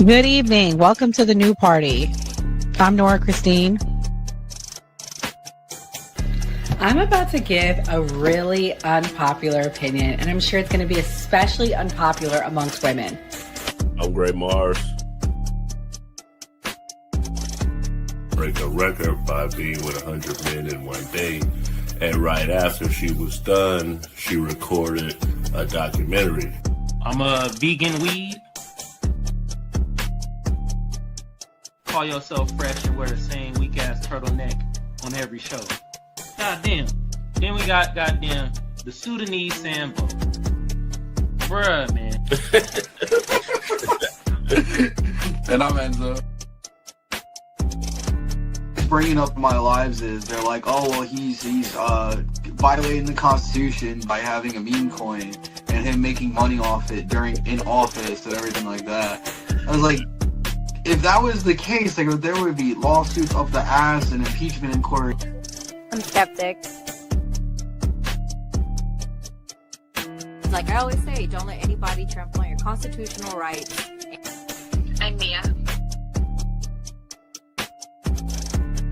Good evening. Welcome to the new party. I'm Nora Christine. I'm about to give a really unpopular opinion, and I'm sure it's going to be especially unpopular amongst women. I'm Gray Mars. Break a record by being with 100 men in one day. And right after she was done, she recorded a documentary. I'm a vegan weed. Call yourself fresh and wear the same weak ass turtleneck on every show. Goddamn. Then we got goddamn the Sudanese Sambo. Bruh, man. And I'm Enzo. Bringing up my lives is they're like, oh well, he's violating the Constitution by having a meme coin and him making money off it in office and everything like that. I was like, if that was the case, like there would be lawsuits up the ass and impeachment in court. I'm skeptic. Like I always say, don't let anybody trample on your constitutional rights. I'm Mia.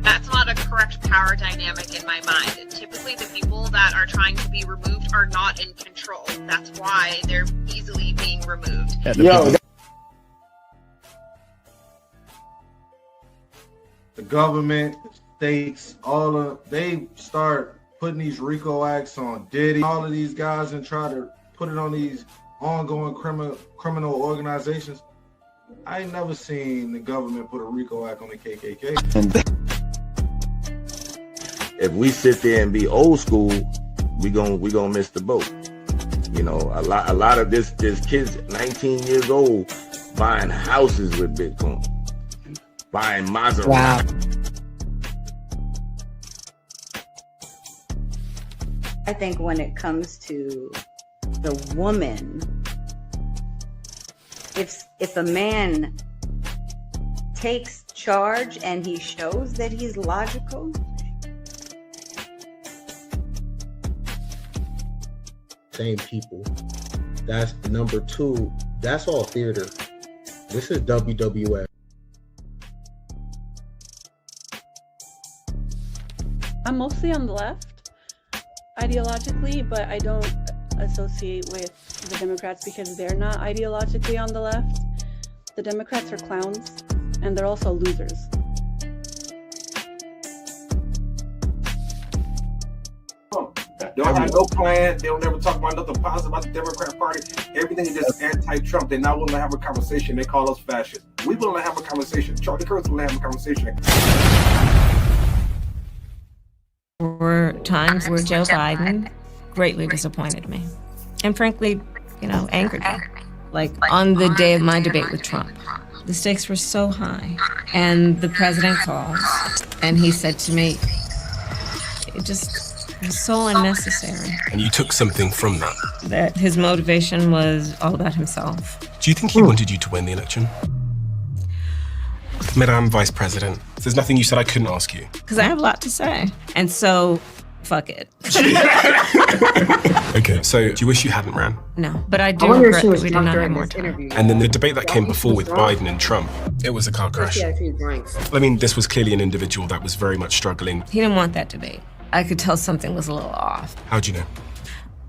That's not a correct power dynamic in my mind. Typically, the people that are trying to be removed are not in control. That's why they're easily being removed. The government, states, they start putting these RICO acts on Diddy, all of these guys, and try to put it on these ongoing criminal organizations. I ain't never seen the government put a RICO act on the KKK. If we sit there and be old school, we gonna miss the boat. You know, a lot of this kids 19 years old buying houses with Bitcoin, buying Maserati. Wow. I think when it comes to the woman, if a man takes charge and he shows that he's logical, same people. That's number two. That's all theater. This is WWF. I'm mostly on the left ideologically, but I don't associate with the Democrats because they're not ideologically on the left. The Democrats are clowns and they're also losers. They don't have no plan. They don't ever talk about nothing positive about the Democrat Party. Everything is just anti-Trump. They're not willing to have a conversation. They call us fascists. We willing to have a conversation. Charlie Kirk willing to have a conversation. There were times where Joe Biden greatly disappointed me. And frankly, angered me. Like on the day of my debate with Trump, the stakes were so high. And the president calls and he said to me, it was so unnecessary. And you took something from that? That his motivation was all about himself. Do you think he wanted you to win the election? Madam Vice President, there's nothing you said I couldn't ask you. Because I have a lot to say. And so, fuck it. Okay, so do you wish you hadn't ran? No, but I do regret that we did not have more time. And then the debate that came before with Biden and Trump, it was a car crash. I mean, this was clearly an individual that was very much struggling. He didn't want that debate. I could tell something was a little off. How'd you know?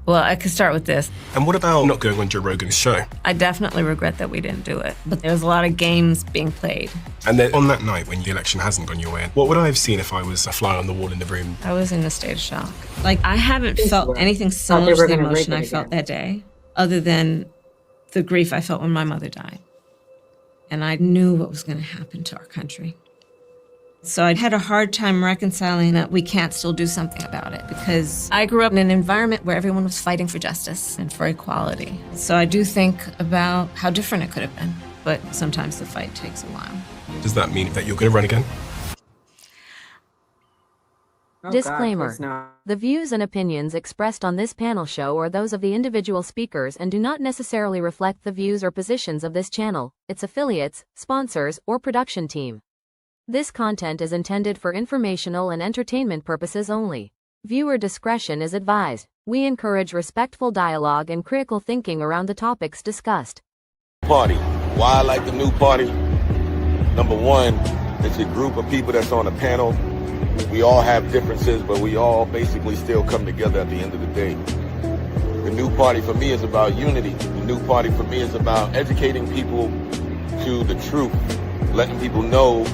Well, I could start with this. And what about not going on Joe Rogan's show? I definitely regret that we didn't do it, but there was a lot of games being played. And then on that night when the election hasn't gone your way, what would I have seen if I was a fly on the wall in the room? I was in a state of shock. Like, I haven't felt anything similar to the emotion I felt that day, other than the grief I felt when my mother died. And I knew what was going to happen to our country. So I had a hard time reconciling that we can't still do something about it, because I grew up in an environment where everyone was fighting for justice and for equality. So I do think about how different it could have been, but sometimes the fight takes a while. Does that mean that you're going to run again? Disclaimer. The views and opinions expressed on this panel show are those of the individual speakers and do not necessarily reflect the views or positions of this channel, its affiliates, sponsors, or production team. This content is intended for informational and entertainment purposes only. Viewer discretion is advised. We encourage respectful dialogue and critical thinking around the topics discussed. Party. Why I like the new party? Number one, it's a group of people that's on a panel. We all have differences, but we all basically still come together at the end of the day. The new party for me is about unity. The new party for me is about educating people to the truth, letting people know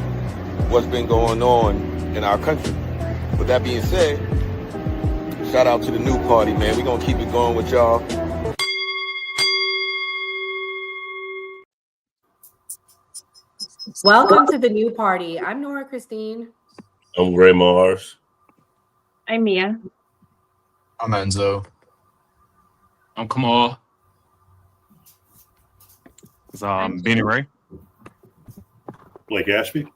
what's been going on in our country. With that being said, shout out to the new party, man. We're going to keep it going with y'all. Welcome to the new party. I'm Nora Christine. I'm Ray Mars. I'm Mia. I'm Enzo. I'm Kamal. It's Benny Ray. Blake Ashby.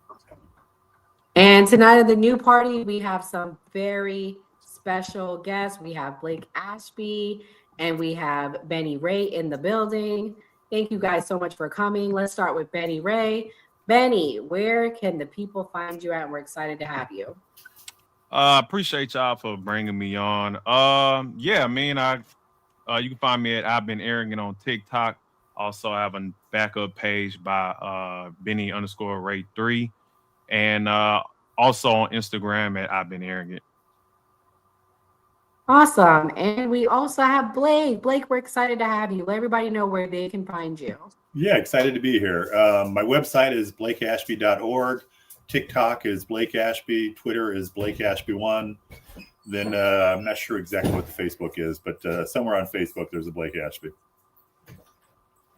And tonight at the new party, we have some very special guests. We have Blake Ashby and we have Benny Ray in the building. Thank you guys so much for coming. Let's start with Benny Ray. Benny, where can the people find you at? We're excited to have you. Appreciate y'all for bringing me on. You can find me at I've Been Airing It on TikTok. Also, I have a backup page by Benny_Ray3, and also on Instagram at I've Been Airing It. Awesome. And we also have Blake. Blake, we're excited to have you. Let everybody know where they can find you. Yeah, excited to be here. My website is blakeashby.org. TikTok is Blake Ashby. Twitter is Blake Ashby1. Then I'm not sure exactly what the Facebook is, but somewhere on Facebook there's a Blake Ashby.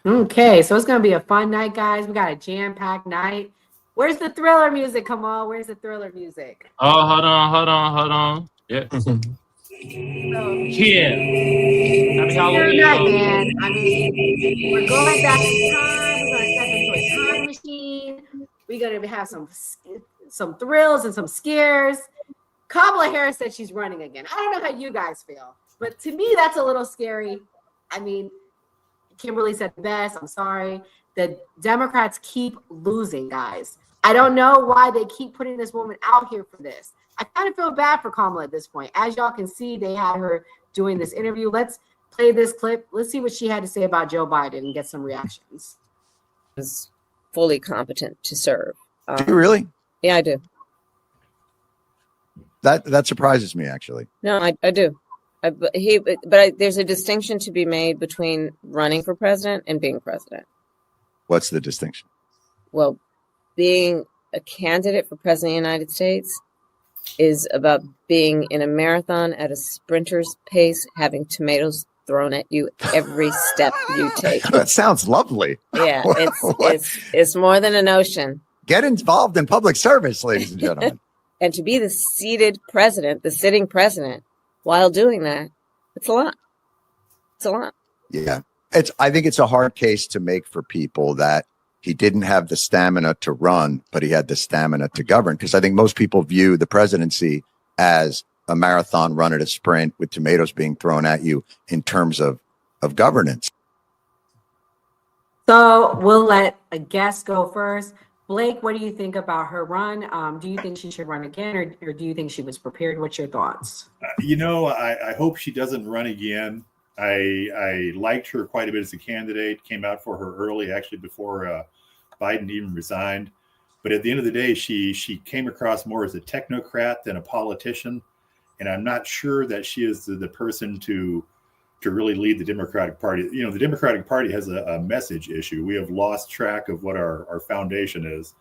Okay, so it's going to be a fun night, guys. We got a jam-packed night. Where's the Thriller music? Come on, where's the Thriller music? Oh, hold on. Yeah. Yeah. Happy Halloween. Night, man. I mean, we're going back in time. We're going to step into a time machine. We're going to have some thrills and some scares. Kamala Harris said she's running again. I don't know how you guys feel, but to me, that's a little scary. I mean, Kimberly said the best. I'm sorry. The Democrats keep losing, guys. I don't know why they keep putting this woman out here for this. I kind of feel bad for Kamala at this point. As y'all can see, they had her doing this interview. Let's play this clip. Let's see what she had to say about Joe Biden and get some reactions. Is fully competent to serve. Do you really? Yeah, I do. That surprises me, actually. No, I do. There's a distinction to be made between running for president and being president. What's the distinction? Well, being a candidate for president of the United States is about being in a marathon at a sprinter's pace, having tomatoes thrown at you every step you take. That sounds lovely. Yeah, it's more than a notion. Get involved in public service, ladies and gentlemen. And to be the seated president, the sitting president, while doing that, it's a lot. It's a lot. Yeah. I think it's a hard case to make for people that he didn't have the stamina to run, but he had the stamina to govern. Because I think most people view the presidency as a marathon run at a sprint with tomatoes being thrown at you in terms of governance. So we'll let a guest go first. Blake, what do you think about her run? Do you think she should run again, or do you think she was prepared? What's your thoughts? I hope she doesn't run again. I liked her quite a bit as a candidate, came out for her early, actually before Biden even resigned. But at the end of the day, she came across more as a technocrat than a politician. And I'm not sure that she is the person to really lead the Democratic Party. You know, the Democratic Party has a message issue. We have lost track of what our foundation is.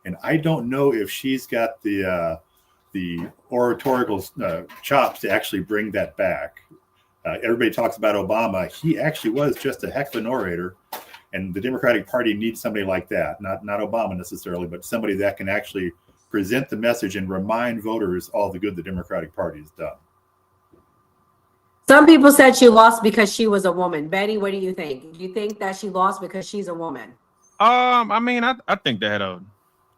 And I don't know if she's got the oratorical chops to actually bring that back. Everybody talks about Obama. He actually was just a heck of an orator. And the Democratic Party needs somebody like that. Not Obama necessarily, but somebody that can actually present the message and remind voters all the good the Democratic Party has done. Some people said she lost because she was a woman. Betty, what do you think? Do you think that she lost because she's a woman? I think that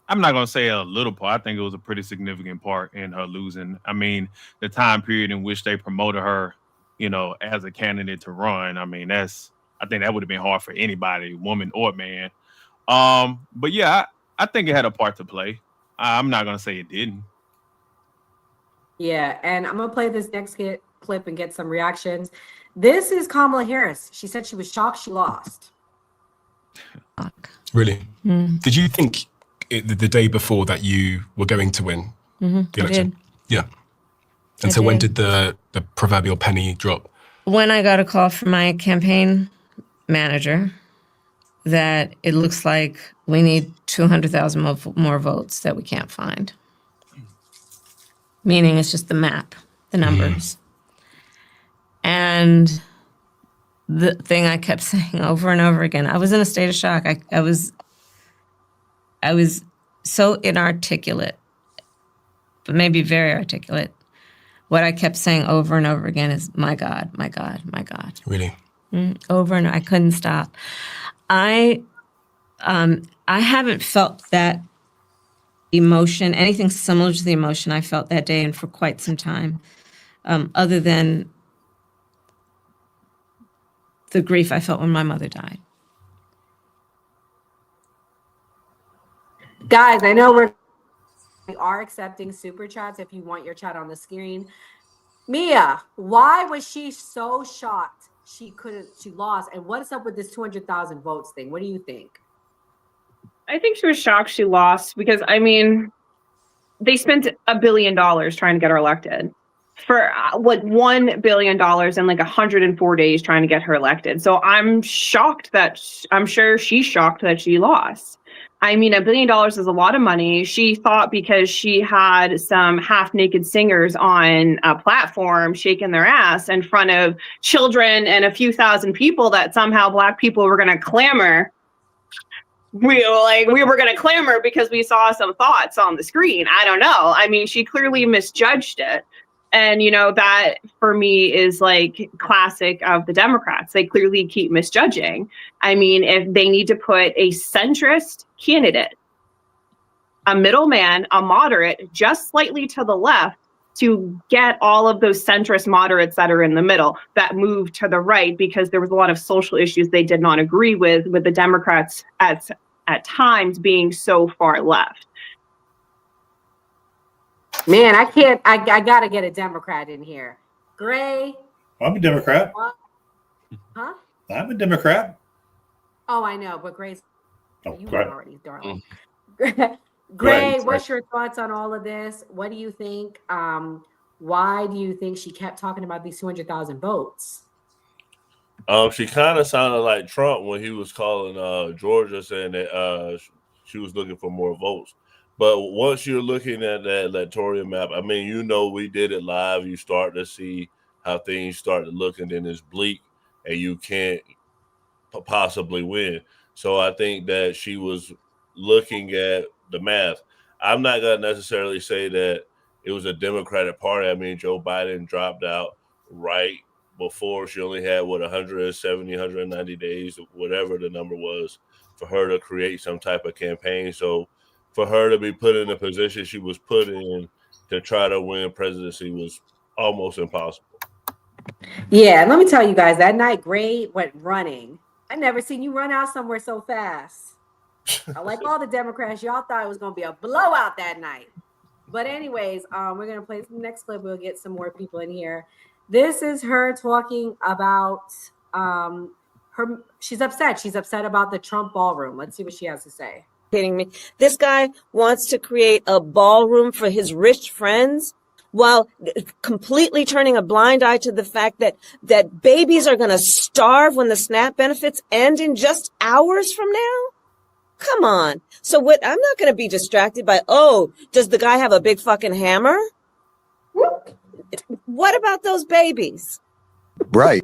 I'm not going to say a little part. I think it was a pretty significant part in her losing. I mean, the time period in which they promoted her, as a candidate to run. I think that would have been hard for anybody, woman or man. But yeah, I think it had a part to play. I'm not going to say it didn't. Yeah, and I'm going to play this next clip and get some reactions. This is Kamala Harris. She said she was shocked she lost. Really? Mm. Did you think the day before that you were going to win the I election? did. Yeah. And I so when did. did the proverbial penny drop? When I got a call from my campaign manager that it looks like we need 200,000 more votes that we can't find. Meaning it's just the map, the numbers. And the thing I kept saying over and over again, I was in a state of shock. I was so inarticulate, but maybe very articulate. What I kept saying over and over again is, my God, my God, my God. Really? Over and I couldn't stop. I haven't felt that emotion, anything similar to the emotion I felt that day and for quite some time, other than the grief I felt when my mother died. Guys, I know we are accepting super chats if you want your chat on the screen. Mia, why was she so shocked she lost? And what's up with this 200,000 votes thing? What do you think? I think she was shocked she lost because, I mean, they spent $1 billion trying to get her elected. For like $1 billion in like 104 days trying to get her elected. So I'm shocked I'm sure she's shocked that she lost. I mean, $1 billion is a lot of money. She thought because she had some half-naked singers on a platform shaking their ass in front of children and a few thousand people that somehow Black people were going to clamor. We were going to clamor because we saw some thoughts on the screen. I don't know. I mean, she clearly misjudged it. And, you know, that for me is like classic of the Democrats. They clearly keep misjudging. I mean, if they need to put a centrist candidate, a middleman, a moderate, just slightly to the left to get all of those centrist moderates that are in the middle that move to the right, because there was a lot of social issues they did not agree with the Democrats at times being so far left. Man, I gotta get a Democrat in here. Gray. I'm a Democrat. Huh? I'm a Democrat. Oh, I know, but Gray's you go ahead. already, darling. Gray, what's your thoughts on all of this? What do you think? Why do you think she kept talking about these 200,000 votes? She kind of sounded like Trump when he was calling Georgia, saying that she was looking for more votes. But once you're looking at that electoral map, I mean, you know, we did it live. You start to see how things start to look, and then it's bleak, and you can't possibly win. So I think that she was looking at the math. I'm not going to necessarily say that it was a Democratic Party. I mean, Joe Biden dropped out right before. She only had, 170, 190 days, whatever the number was, for her to create some type of campaign. So for her to be put in the position she was put in to try to win presidency was almost impossible. Yeah, let me tell you guys, that night Gray went running. I never seen you run out somewhere so fast. Like all the Democrats, y'all thought it was going to be a blowout that night. But anyways, we're going to play the next clip. We'll get some more people in here. This is her talking about she's upset. She's upset about the Trump ballroom. Let's see what she has to say. Kidding me. This guy wants to create a ballroom for his rich friends while completely turning a blind eye to the fact that babies are going to starve when the SNAP benefits end in just hours from now. Come on. So I'm not going to be distracted by, does the guy have a big fucking hammer? What about those babies? Right.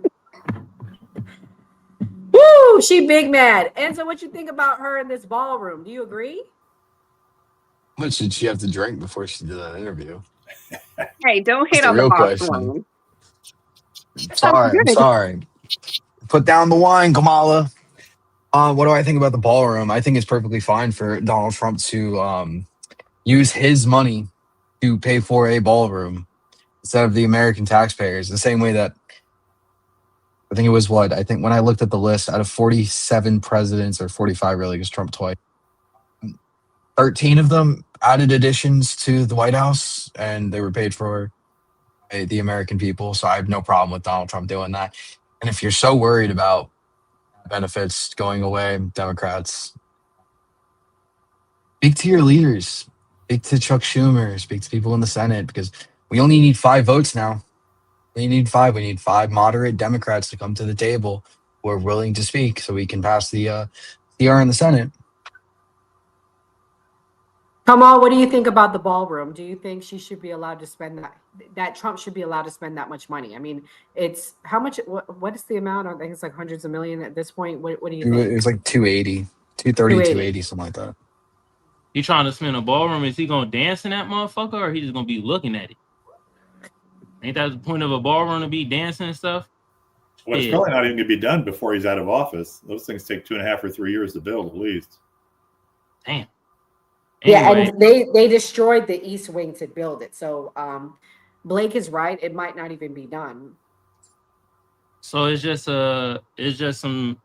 Woo, she big mad. And so what you think about her in this ballroom? Do you agree? How much did she have to drink before she did that interview? Hey, don't hate That's on the the real boss question. woman. I'm sorry. Put down the wine, Kamala. What do I think about the ballroom? I think it's perfectly fine for Donald Trump to use his money to pay for a ballroom instead of the American taxpayers. The same way that I think it was I think when I looked at the list, out of 47 presidents, or 45 really, because Trump twice, 13 of them added additions to the White House, and they were paid for by the American people. So I have no problem with Donald Trump doing that. And if you're so worried about benefits going away. Democrats, speak to your leaders, speak to Chuck Schumer, speak to people in the Senate, because we only need 5 votes now. We need 5. We need 5 moderate Democrats to come to the table who are willing to speak so we can pass the CR in the Senate. Kamal, what do you think about the ballroom? Do you think she should be allowed to spend that Trump should be allowed to spend that much money? I mean, it's how much, what is the amount? I think it's like hundreds of million at this point. What do you think? It was like 280, 230, 280, something like that. He trying to spend a ballroom. Is he gonna dance in that motherfucker, or he just gonna be looking at it? Ain't that the point of a ballroom, to be dancing and stuff? Well, it's probably not even gonna be done before he's out of office. Those things take 2.5 or 3 years to build at least. Damn. Yeah, Anyway. and they destroyed the East Wing to build it. So Blake is right. It might not even be done. So it's just some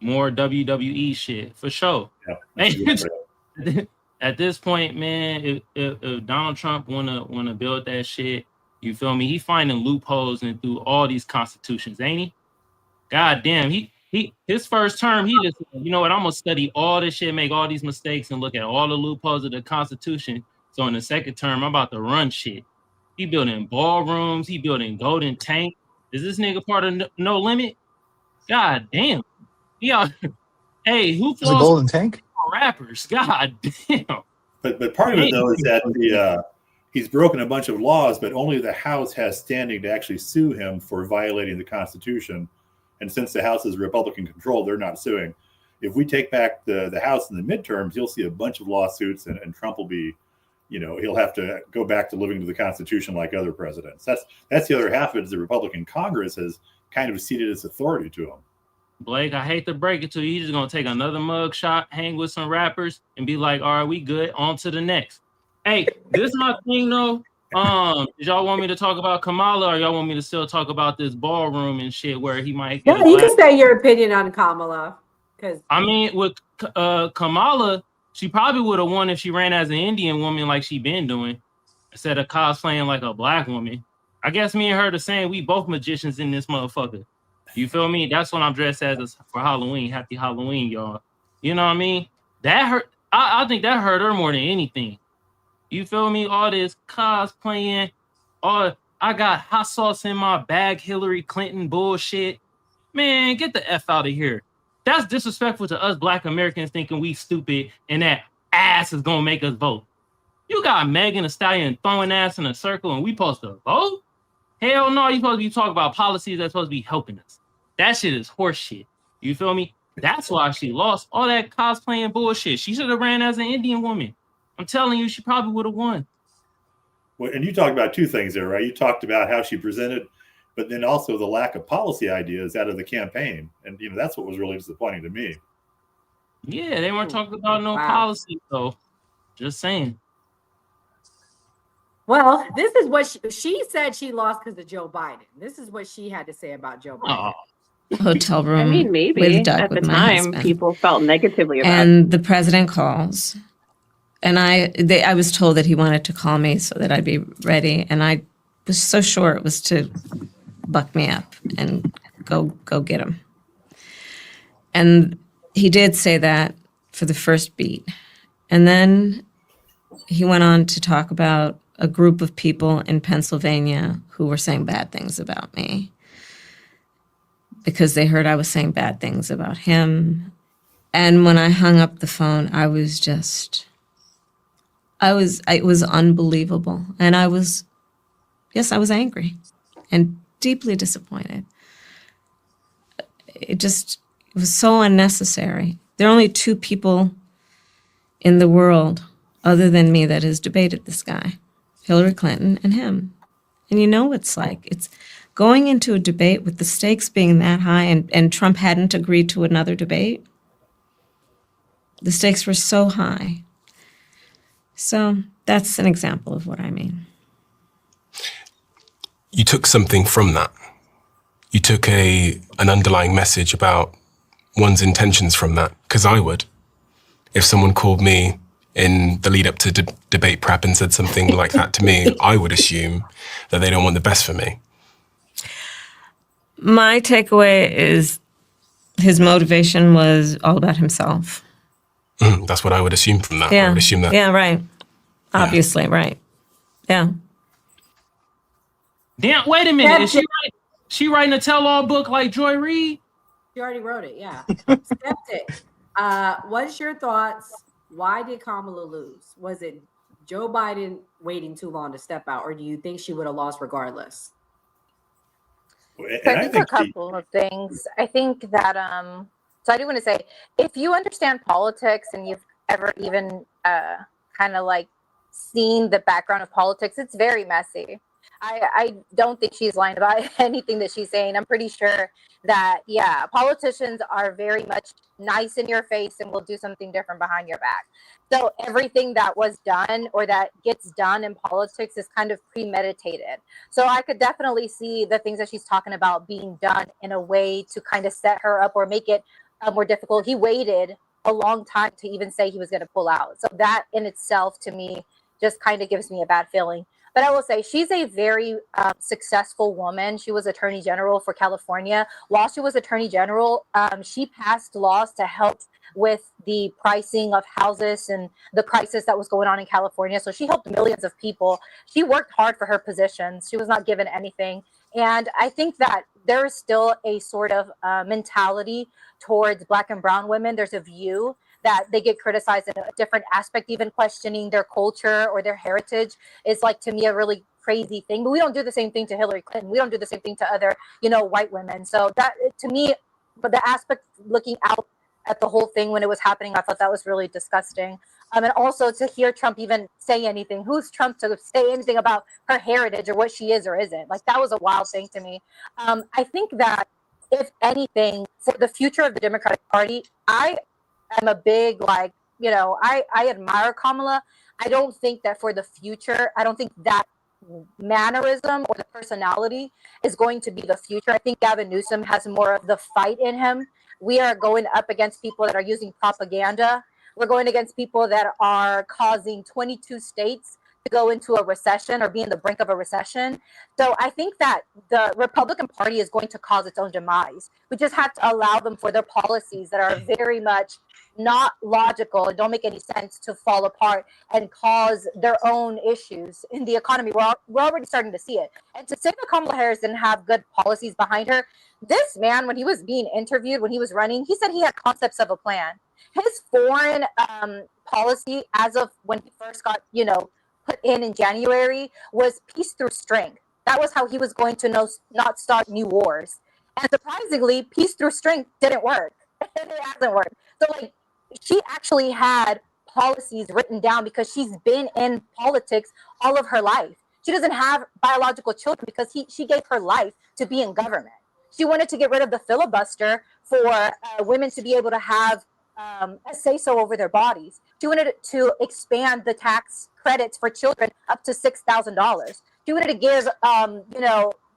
more WWE shit for sure. Yeah, at this point, man, if Donald Trump wanna build that shit, you feel me? He finding loopholes and through all these constitutions, ain't he? God damn, his first term, he just, you know what, I'm gonna study all this shit, make all these mistakes, and look at all the loopholes of the Constitution. So in the second term, I'm about to run shit. He building ballrooms, he building golden tank. Is this nigga part of No Limit? God damn. Yeah. Hey, who There's a golden tank? Rappers? God damn. But part of it though is that he's broken a bunch of laws, but only the House has standing to actually sue him for violating the Constitution. And since the House is Republican controlled, they're not suing. If we take back the House in the midterms, you'll see a bunch of lawsuits, and Trump will be, he'll have to go back to living to the Constitution like other presidents. That's the other half of it, is the Republican Congress has kind of ceded its authority to him. Blake, I hate to break it to you. He's just gonna take another mug shot, hang with some rappers, and be like, all right, we good, on to the next. Hey, this is my thing though. Did y'all want me to talk about Kamala, or y'all want me to still talk about this ballroom and shit where he might get you can say your opinion on Kamala. Because I mean, with Kamala, she probably would have won if she ran as an Indian woman like she been doing, instead of cosplaying like a black woman. I guess me and her the same. We both magicians in this motherfucker. You feel me? That's what I'm dressed as for Halloween. Happy Halloween, y'all. You know what I mean? That hurt. I think that hurt her more than anything. You feel me? All this cosplaying, I got hot sauce in my bag, Hillary Clinton bullshit. Man, get the F out of here. That's disrespectful to us black Americans thinking we stupid and that ass is gonna make us vote. You got Megan Thee Stallion throwing ass in a circle and we supposed to vote? Hell no, you supposed to be talking about policies that's supposed to be helping us. That shit is horse shit. You feel me? That's why she lost all that cosplaying bullshit. She should have ran as an Indian woman. I'm telling you, she probably would have won. Well, and you talked about two things there, right? You talked about how she presented, but then also the lack of policy ideas out of the campaign. And, that's what was really disappointing to me. Yeah, they weren't talking about no policy, though. Just saying. Well, this is what she said she lost because of Joe Biden. This is what she had to say about Joe Biden. Hotel room. I mean, maybe with Doug, at the with my time husband. people felt negatively about it. And the president calls. And I was told that he wanted to call me so that I'd be ready. And I was so sure it was to buck me up and go get him. And he did say that for the first beat. And then he went on to talk about a group of people in Pennsylvania who were saying bad things about me because they heard I was saying bad things about him. And when I hung up the phone, it was unbelievable. And I was angry and deeply disappointed. It was so unnecessary. There are only 2 people in the world other than me that has debated this guy, Hillary Clinton and him. And you know what it's like. It's going into a debate with the stakes being that high and Trump hadn't agreed to another debate. The stakes were so high. So that's an example of what I mean. You took something from that. You took an underlying message about one's intentions from that, because I would. If someone called me in the lead up to debate prep and said something like that to me, I would assume that they don't want the best for me. My takeaway is his motivation was all about himself. That's what I would assume from that. I Yeah. would assume that. Yeah, right. Obviously, right. Yeah. Damn, wait a minute. Is she writing a tell-all book like Joy Reid? She already wrote it, yeah. Skeptic. What's your thoughts? Why did Kamala lose? Was it Joe Biden waiting too long to step out, or do you think she would have lost regardless? So I think a couple of things. I think that so I do want to say, if you understand politics and you've ever even kind of like seen the background of politics, it's very messy. I don't think she's lying about anything that she's saying. I'm pretty sure that, yeah, politicians are very much nice in your face and will do something different behind your back. So everything that was done or that gets done in politics is kind of premeditated. So I could definitely see the things that she's talking about being done in a way to kind of set her up or make it more difficult. He waited a long time to even say he was going to pull out. So that in itself, to me, just kind of gives me a bad feeling. But I will say she's a very successful woman. She was Attorney General for California. While she was Attorney General, she passed laws to help with the pricing of houses and the crisis that was going on in California. So she helped millions of people. She worked hard for her positions. She was not given anything. And I think that there is still a sort of mentality towards Black and brown women. There's a view that they get criticized in a different aspect, even questioning their culture or their heritage is, like, to me, a really crazy thing. But we don't do the same thing to Hillary Clinton. We don't do the same thing to other, white women. So that, to me, but the aspect looking out at the whole thing when it was happening, I thought that was really disgusting. And also to hear Trump even say anything, who's Trump to say anything about her heritage or what she is or isn't? Like, that was a wild thing to me. I think that if anything, for the future of the Democratic Party, I'm a big, I admire Kamala. I don't think that for the future, I don't think that mannerism or the personality is going to be the future. I think Gavin Newsom has more of the fight in him. We are going up against people that are using propaganda. We're going against people that are causing 22 states to go into a recession or be on the brink of a recession. So I think that the Republican Party is going to cause its own demise. We just have to allow them for their policies that are very much not logical and don't make any sense to fall apart and cause their own issues in the economy. We're already starting to see it. And to say that Kamala Harris didn't have good policies behind her, this man, when he was being interviewed, when he was running, he said he had concepts of a plan. His foreign policy, as of when he first got, put in January, was peace through strength. That was how he was going to not start new wars. And surprisingly, peace through strength didn't work. It hasn't worked. So, she actually had policies written down because she's been in politics all of her life. She doesn't have biological children because she gave her life to be in government. She wanted to get rid of the filibuster for women to be able to have a say-so over their bodies. She wanted to expand the tax credits for children up to $6,000. She wanted to give,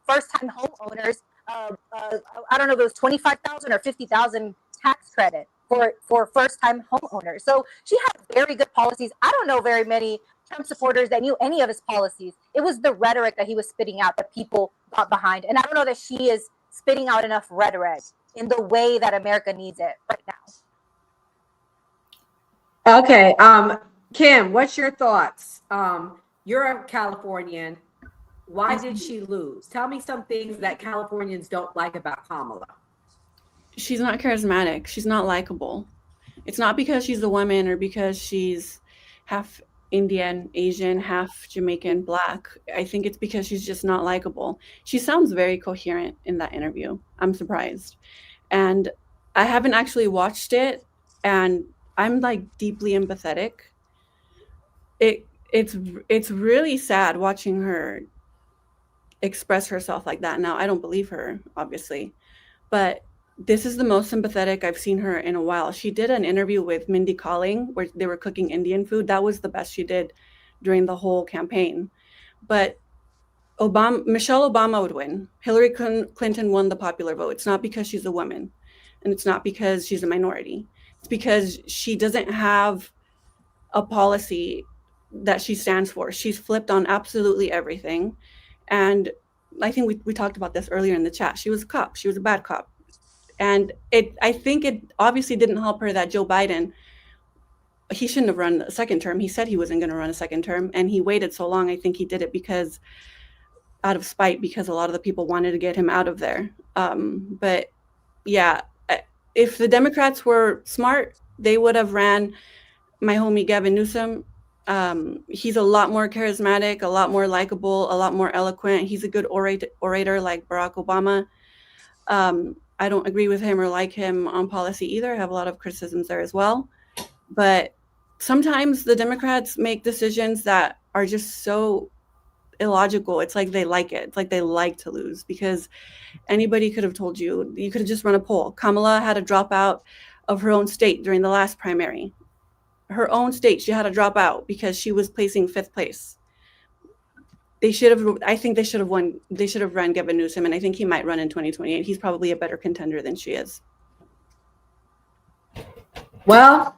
first-time homeowners, I don't know if it was $25,000 or $50,000 tax credit for first-time homeowners. So she had very good policies. I don't know very many Trump supporters that knew any of his policies. It was the rhetoric that he was spitting out that people got behind. And I don't know that she is spitting out enough rhetoric in the way that America needs it right now. Okay. Kim, what's your thoughts? You're a Californian. Why did she lose? Tell me some things that Californians don't like about Kamala. She's not charismatic. She's not likable. It's not because she's a woman or because she's half Indian, Asian, half Jamaican, Black. I think it's because she's just not likable. She sounds very coherent in that interview. I'm surprised. And I haven't actually watched it, and I'm deeply empathetic. It's really sad watching her express herself like that. Now, I don't believe her, obviously, but this is the most sympathetic I've seen her in a while. She did an interview with Mindy Kaling where they were cooking Indian food. That was the best she did during the whole campaign. But Michelle Obama would win. Hillary Clinton won the popular vote. It's not because she's a woman, and it's not because she's a minority. It's because she doesn't have a policy that she stands for. She's flipped on absolutely everything. And I think we talked about this earlier in the chat. She was a cop. She was a bad cop. And I think it obviously didn't help her that Joe Biden, he shouldn't have run a second term. He said he wasn't going to run a second term, and he waited so long. I think he did it because out of spite, because a lot of the people wanted to get him out of there. But yeah, if the Democrats were smart, they would have ran my homie Gavin Newsom. He's a lot more charismatic, a lot more likable, a lot more eloquent. He's a good orator like Barack Obama. I don't agree with him or like him on policy either. I have a lot of criticisms there as well. But sometimes the Democrats make decisions that are just so illogical. It's like they like it. It's like they like to lose, because anybody could have told you. You could have just run a poll. Kamala had to drop out of her own state during the last primary. Her own state, she had to drop out because she was placing 5th place. I think they should have won. They should have run Gavin Newsom, and I think he might run in 2028. He's probably a better contender than she is. Well,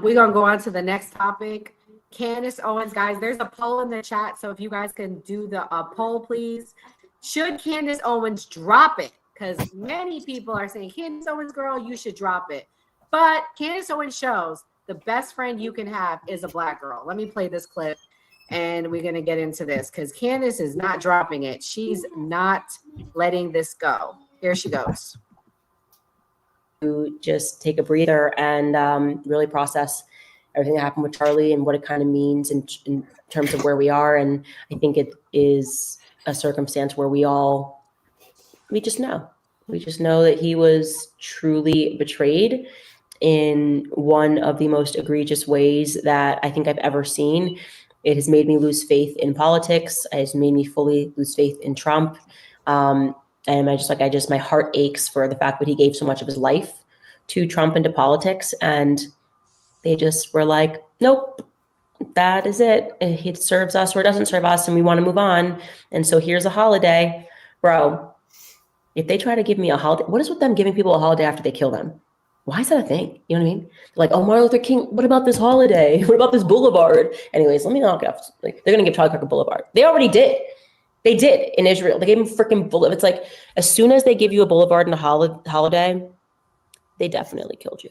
we're gonna go on to the next topic. Candace Owens, guys, there's a poll in the chat, so if you guys can do the poll, please. Should Candace Owens drop it? Because many people are saying, Candace Owens, girl, you should drop it. But Candace Owens shows the best friend you can have is a Black girl. Let me play this clip, and we're gonna get into this, because Candace is not dropping it. She's not letting this go. Here she goes. To just take a breather and really process everything that happened with Charlie and what it kind of means in terms of where we are. And I think it is a circumstance where we just know that he was truly betrayed in one of the most egregious ways that I think I've ever seen. It has made me lose faith in politics. It has made me fully lose faith in Trump. And my heart aches for the fact that he gave so much of his life to Trump and to politics. And they just were like, nope, that is it. It serves us or it doesn't serve us, and we want to move on. And so here's a holiday. Bro, if they try to give me a holiday, what is with them giving people a holiday after they kill them? Why is that a thing? You know what I mean? Like, oh, Martin Luther King, what about this holiday? What about this boulevard? Anyways, let me knock it off. Like, they're going to give Charlie Kirk a boulevard. They already did. They did in Israel. They gave him freaking boulevard. It's like, as soon as they give you a boulevard and a holiday, they definitely killed you.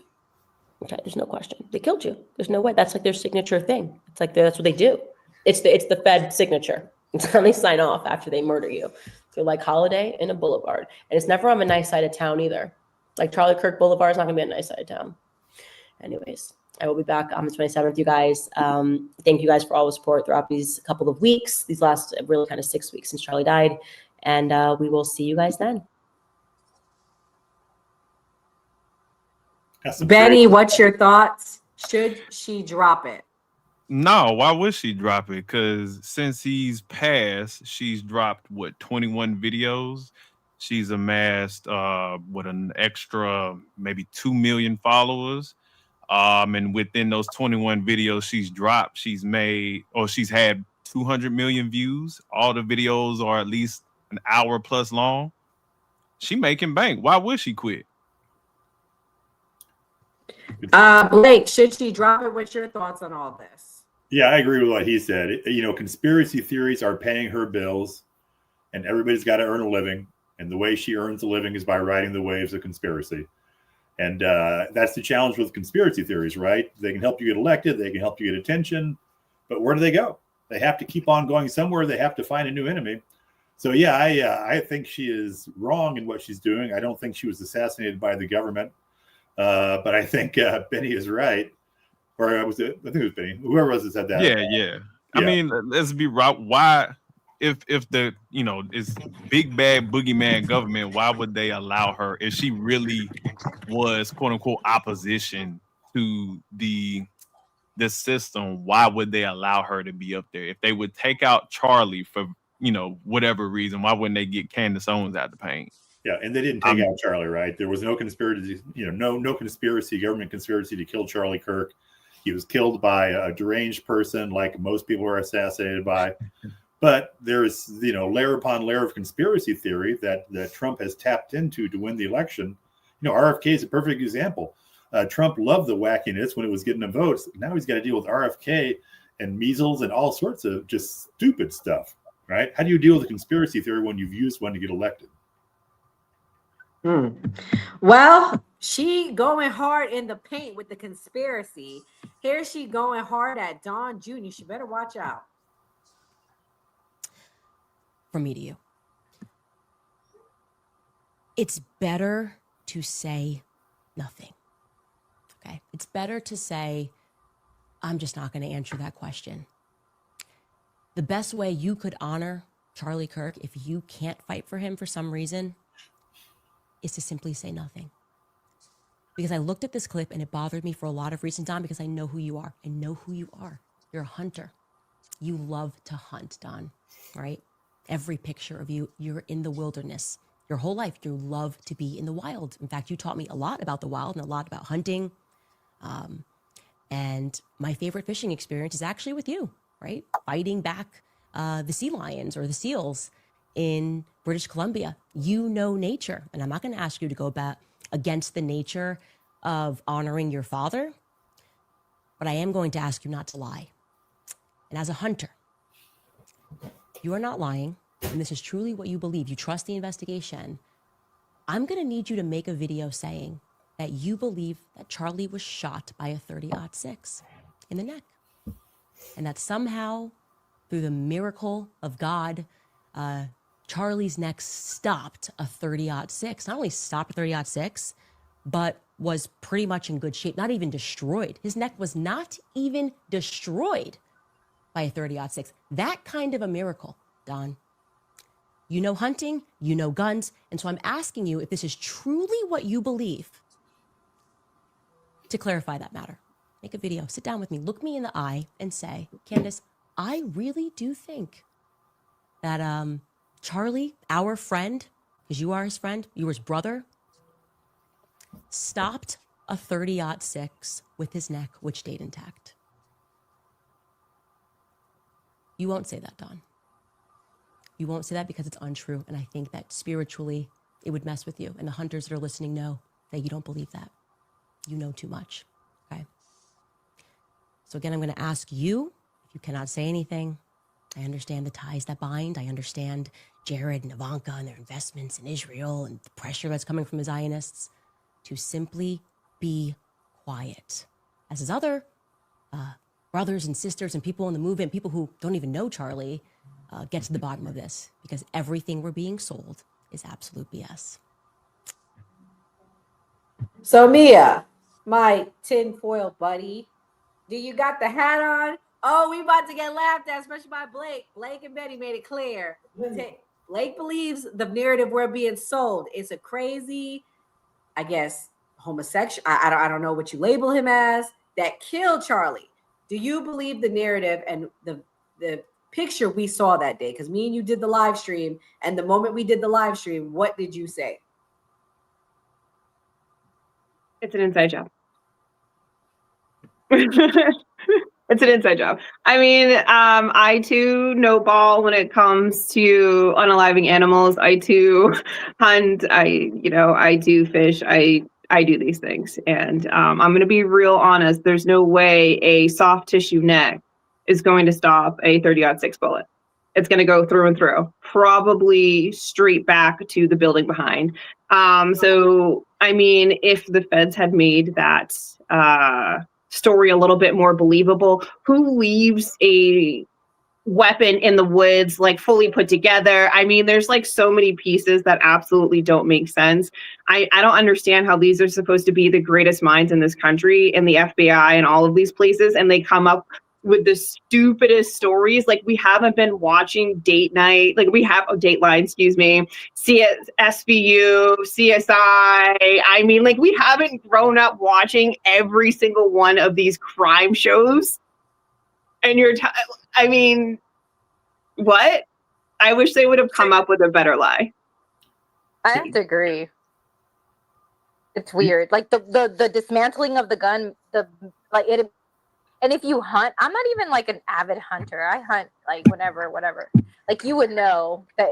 Okay, there's no question. They killed you. There's no way. That's like their signature thing. It's like that's what they do. It's the Fed signature. It's how they sign off after they murder you. They're like holiday and a boulevard. And it's never on a nice side of town either. Like Charlie Kirk Boulevard is not going to be a nice side of town. Anyways, I will be back on the 27th, you guys. Thank you guys for all the support throughout these couple of weeks, these last really kind of 6 weeks since Charlie died. And we will see you guys then. Benny, what's your thoughts? Should she drop it? No, why would she drop it? Because since he's passed, she's dropped 21 videos. She's amassed with an extra maybe 2 million followers. And within those 21 videos she's dropped, she's had 200 million views. All the videos are at least an hour plus long. She making bank. Why would she quit? Blake, should she drop it? What's your thoughts on all this? Yeah, I agree with what he said. Conspiracy theories are paying her bills, and everybody's got to earn a living. And the way she earns a living is by riding the waves of conspiracy. And that's the challenge with conspiracy theories, right? They can help you get elected. They can help you get attention. But where do they go? They have to keep on going somewhere. They have to find a new enemy. So, yeah, I think she is wrong in what she's doing. I don't think she was assassinated by the government. But I think Benny is right. Or I think it was Benny. Whoever was that said that. Yeah. I mean, let's be right. Why, if the is big bad boogeyman government, why would they allow her? If she really was quote unquote opposition to the system, why would they allow her to be up there? If they would take out Charlie for whatever reason, why wouldn't they get Candace Owens out the paint? Yeah, and they didn't take out Charlie, right? There was no conspiracy, no conspiracy, government conspiracy to kill Charlie Kirk. He was killed by a deranged person, like most people are assassinated by. But there's, layer upon layer of conspiracy theory that Trump has tapped into to win the election. RFK is a perfect example. Trump loved the wackiness when it was getting the votes. Now he's got to deal with RFK and measles and all sorts of just stupid stuff, right? How do you deal with a conspiracy theory when you've used one to get elected? Well, she going hard in the paint with the conspiracy. Here she going hard at Don Jr. She better watch out. From me to you. It's better to say nothing. Okay? It's better to say, I'm just not going to answer that question. The best way you could honor Charlie Kirk, if you can't fight for him for some reason, is to simply say nothing. Because I looked at this clip and it bothered me for a lot of reasons, Don, because I know who you are. I know who you are. You're a hunter. You love to hunt, Don, right? Every picture of you, you're in the wilderness. Your whole life, you love to be in the wild. In fact, you taught me a lot about the wild and a lot about hunting. And my favorite fishing experience is actually with you, right? Fighting back the sea lions or the seals in British Columbia. You know nature. And I'm not going to ask you to go back against the nature of honoring your father, but I am going to ask you not to lie. And as a hunter, you are not lying, and this is truly what you believe. You trust the investigation. I'm going to need you to make a video saying that you believe that Charlie was shot by a .30-06 in the neck, and that somehow, through the miracle of God, Charlie's neck stopped a .30-06. Not only stopped a .30-06, but was pretty much in good shape, not even destroyed. His neck was not even destroyed by a .30-06. That kind of a miracle, Don. You know hunting, you know guns, and so I'm asking you if this is truly what you believe, to clarify that matter. Make a video, sit down with me, look me in the eye and say, Candace, I really do think that Charlie, our friend, because you are his friend, you were his brother, stopped a .30-06 with his neck, which stayed intact. You won't say that, Don. You won't say that because it's untrue. And I think that spiritually it would mess with you. And the hunters that are listening know that you don't believe that. You know too much. Okay. So again, I'm going to ask you, if you cannot say anything, I understand the ties that bind. I understand Jared and Ivanka and their investments in Israel and the pressure that's coming from the Zionists, to simply be quiet. As his other brothers and sisters and people in the movement, people who don't even know Charlie, get to the bottom of this, because everything we're being sold is absolute BS. So Mia, my tinfoil buddy, do you got the hat on? Oh, we about to get laughed at, especially by Blake. Blake and Betty made it clear. Blake believes the narrative we're being sold. It's a crazy, I guess, homosexual. I don't know what you label him as, that killed Charlie. Do you believe the narrative and the picture we saw that day? Because me and you did the live stream, and the moment we did the live stream, what did you say? It's an inside job. It's an inside job. I mean, I too know ball when it comes to unaliving animals. I too hunt. I do fish. I do these things. And I'm going to be real honest. There's no way a soft tissue neck is going to stop a .30-06 bullet. It's going to go through and through, probably straight back to the building behind. So, I mean, if the feds had made that story a little bit more believable, who leaves a weapon in the woods, like fully put together? I mean, there's like so many pieces that absolutely don't make sense. I don't understand how these are supposed to be the greatest minds in this country, in the FBI and all of these places, and they come up with the stupidest stories. Like, we haven't been watching Date Night, like we have Dateline, excuse me, SVU, CSI. I mean, like, we haven't grown up watching every single one of these crime shows. And I mean, what? I wish they would have come up with a better lie. I have to agree. It's weird. Like the dismantling of the gun, and if you hunt, I'm not even like an avid hunter. I hunt like whatever. Like, you would know that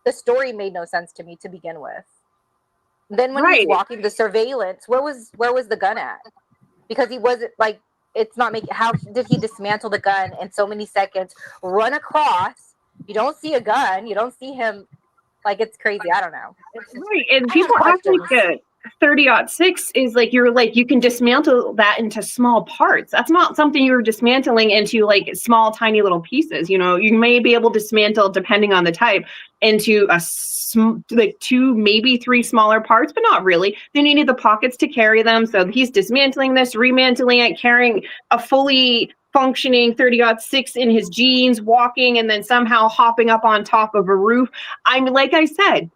the story made no sense to me to begin with. Then when he's walking the surveillance, where was the gun at? Because he wasn't like, it's not making, how did he dismantle the gun in so many seconds, run across? You don't see a gun. You don't see him Like it's crazy. I don't know. Right, and people act like that 30-06 is like you can dismantle that into small parts. That's not something you're dismantling into like small, tiny little pieces. You know, you may be able to dismantle, depending on the type, into like 2, maybe 3 smaller parts, but not really. Then you need the pockets to carry them. So he's dismantling this, remantling it, carrying a fully functioning 30-06 in his jeans, walking, and then somehow hopping up on top of a roof. I mean, like I said,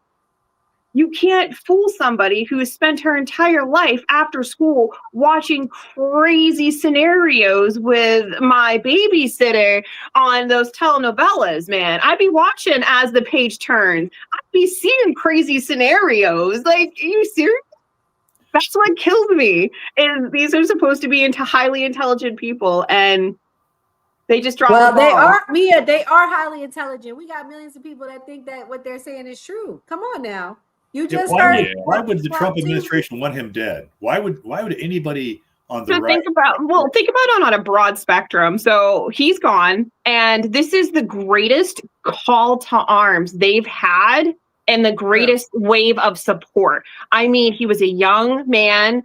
you can't fool somebody who has spent her entire life after school watching crazy scenarios with my babysitter on those telenovelas, man. I'd be watching as the page turns. I'd be seeing crazy scenarios. Like, are you serious? That's what killed me. And these are supposed to be into highly intelligent people, and they just drop the ball. They are, Mia, they are highly intelligent. We got millions of people that think that what they're saying is true. Come on now. You just why would the Trump administration want him dead? Why would anybody on the right think about it on a broad spectrum? So he's gone, and this is the greatest call to arms they've had and the greatest wave of support. I mean, he was a young man.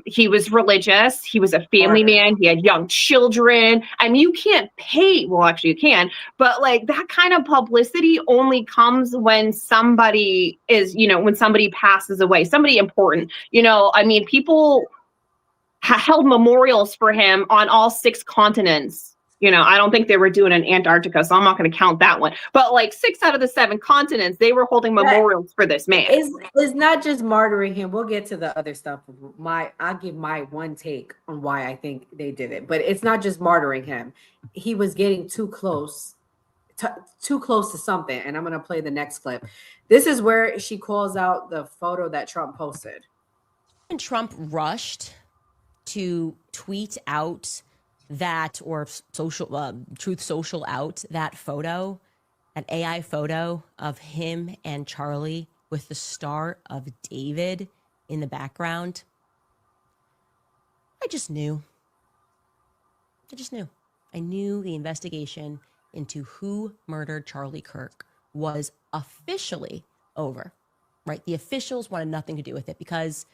He was religious. He was a family man. He had young children. I mean, you can't pay. Well, actually, you can. But like that kind of publicity only comes when somebody is, when somebody passes away, somebody important. I mean, people held memorials for him on all 6 continents. I don't think they were doing in Antarctica, so I'm not going to count that one. But like 6 out of the 7 continents, they were holding memorials for this man. It's not just martyring him. We'll get to the other stuff. I'll give my one take on why I think they did it. But it's not just martyring him. He was getting too close to something. And I'm going to play the next clip. This is where she calls out the photo that Trump posted. And Trump rushed to tweet out that, or Truth Social out that photo, an AI photo of him and Charlie with the Star of David in the background. I just knew. I knew the investigation into who murdered Charlie Kirk was officially over, right? The officials wanted nothing to do with it because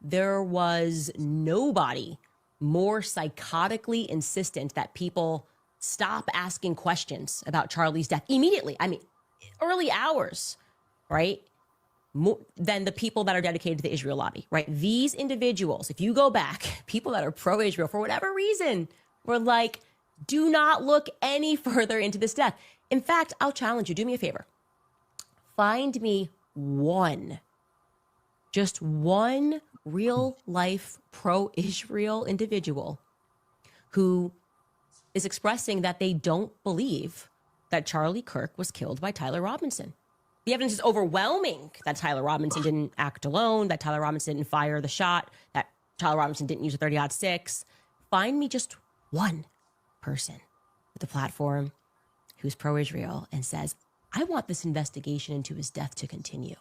there was nobody more psychotically insistent that people stop asking questions about Charlie's death immediately. I mean, early hours, right? More than the people that are dedicated to the Israel lobby, right? These individuals, if you go back, people that are pro-Israel for whatever reason, were like, do not look any further into this death. In fact, I'll challenge you, do me a favor. Find me just one real life pro-Israel individual who is expressing that they don't believe that Charlie Kirk was killed by Tyler Robinson. The evidence is overwhelming that Tyler Robinson didn't act alone, that Tyler Robinson didn't fire the shot, that Tyler Robinson didn't use a 30-06. Find me just one person with the platform who's pro-Israel and says, I want this investigation into his death to continue.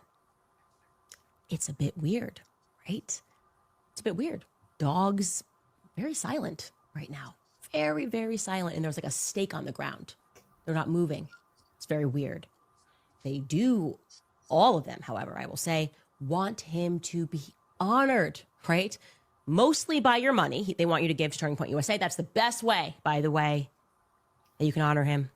It's a bit weird, right? It's a bit weird. Dogs, very silent right now. Very, very silent. And there's like a stake on the ground. They're not moving. It's very weird. They do, all of them, however, I will say, want him to be honored, right? Mostly by your money. They want you to give to Turning Point USA. That's the best way, by the way, that you can honor him.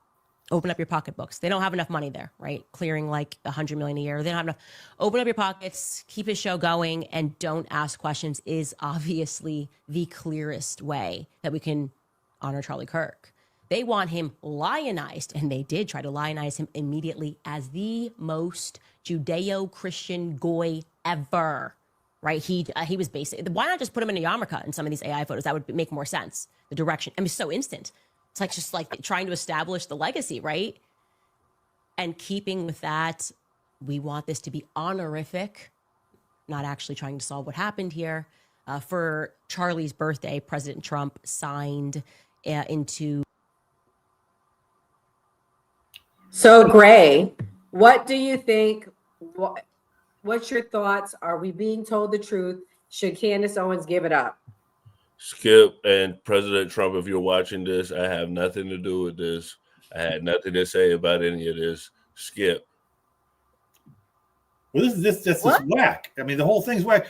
Open up your pocketbooks. They don't have enough money there, right? Clearing like $100 million a year. They don't have enough. Open up your pockets, keep his show going, and don't ask questions is obviously the clearest way that we can honor Charlie Kirk. They want him lionized, and they did try to lionize him immediately as the most Judeo-Christian goy ever, right? He was basically, why not just put him in a yarmulke in some of these AI photos? That would make more sense. The direction, I mean, so instant. It's like just like trying to establish the legacy, right? And keeping with that, we want this to be honorific, not actually trying to solve what happened here. For Charlie's birthday, President Trump signed into. So, Gray, what do you think? What's your thoughts? Are we being told the truth? Should Candace Owens give it up? Skip and President Trump, if you're watching this, I have nothing to do with this. I had nothing to say about any of this. Skip. Well, this whack. I mean, the whole thing's whack.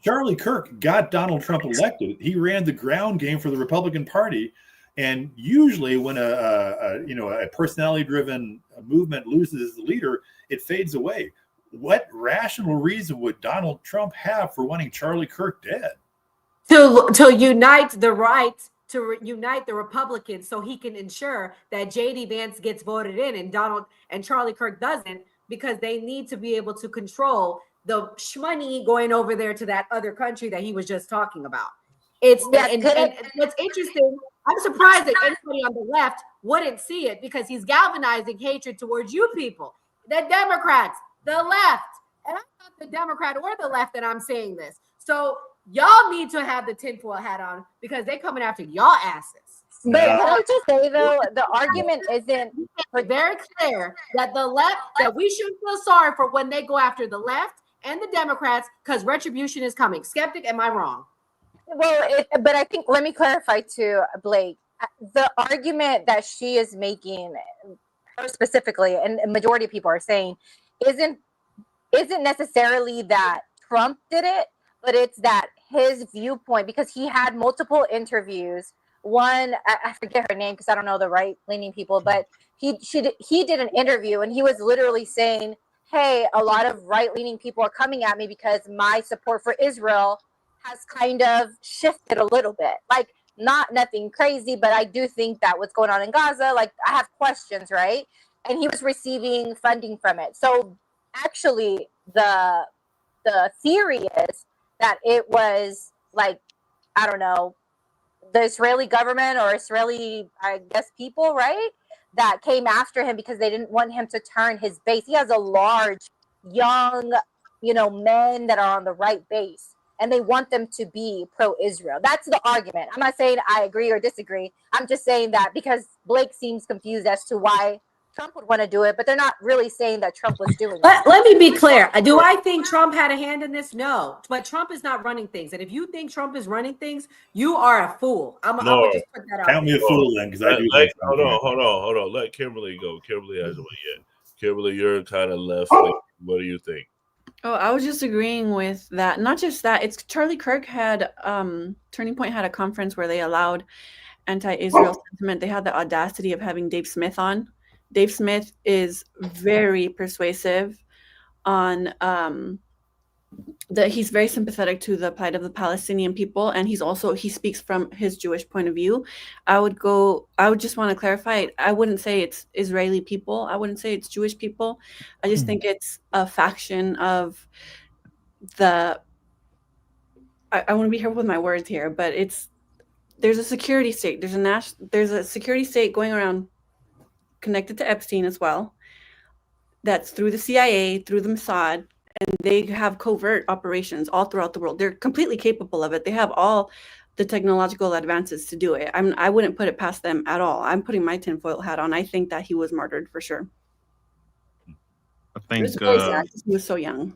Charlie Kirk got Donald Trump elected. He ran the ground game for the Republican Party, and usually when a personality-driven movement loses the leader, it fades away. What rational reason would Donald Trump have for wanting Charlie Kirk dead? To unite the right, to unite the Republicans, so he can ensure that JD Vance gets voted in and Charlie Kirk doesn't, because they need to be able to control the shmoney going over there to that other country that he was just talking about. And what's interesting, I'm surprised that anybody on the left wouldn't see it, because he's galvanizing hatred towards you people, the Democrats, the left. And I'm not the Democrat or the left that I'm saying this. So y'all need to have the tinfoil hat on, because they're coming after y'all asses. But can I just say though, the argument isn't very clear that the left, that we shouldn't feel sorry for when they go after the left and the Democrats, because retribution is coming. Skeptic, am I wrong? Well, but I think, let me clarify too, Blake. The argument that she is making, her specifically, and a majority of people are saying, isn't necessarily that Trump did it, but it's that his viewpoint, because he had multiple interviews. One, I forget her name because I don't know the right-leaning people, but he did an interview and he was literally saying, hey, a lot of right-leaning people are coming at me because my support for Israel has kind of shifted a little bit. Like, nothing crazy, but I do think that what's going on in Gaza, like, I have questions, right? And he was receiving funding from it. So actually, the theory is that it was like, I don't know, the Israeli government or Israeli, I guess, people, right, that came after him because they didn't want him to turn his base. He has a large, young, men that are on the right base, and they want them to be pro-Israel. That's the argument. I'm not saying I agree or disagree. I'm just saying that because Blake seems confused as to why Trump would want to do it, but they're not really saying that Trump was doing it. Let me be clear. Do I think Trump had a hand in this? No, but Trump is not running things. And if you think Trump is running things, you are a fool. I'm gonna just put that out. Count me a fool then, because I do. Hold on. Let Kimberly go. Kimberly hasn't went yet. Kimberly, you're kind of left. What do you think? Oh, I was just agreeing with that. Not just that. It's Charlie Kirk had Turning Point had a conference where they allowed anti-Israel sentiment. They had the audacity of having Dave Smith on. Dave Smith is very persuasive on that he's very sympathetic to the plight of the Palestinian people, and he speaks from his Jewish point of view. I would just want to clarify, I wouldn't say it's Israeli people. I wouldn't say it's Jewish people. I just think it's a faction of I want to be careful with my words here, but there's a security state. There's a security state going around connected to Epstein as well. That's through the CIA, through the Mossad, and they have covert operations all throughout the world. They're completely capable of it. They have all the technological advances to do it. I wouldn't put it past them at all. I'm putting my tinfoil hat on. I think that he was murdered for sure. I think he was so young.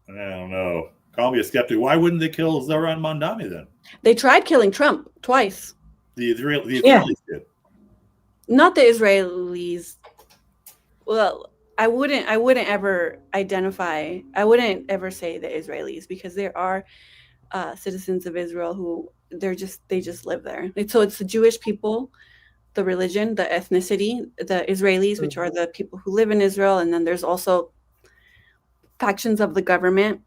I don't know. Call me a skeptic. Why wouldn't they kill Zoran Mondani then? They tried killing Trump twice. The Israelis did. Not the Israelis. Well, I wouldn't ever say the Israelis, because there are citizens of Israel who they just live there. So it's the Jewish people, the religion, the ethnicity, the Israelis, which are the people who live in Israel, and then there's also factions of the government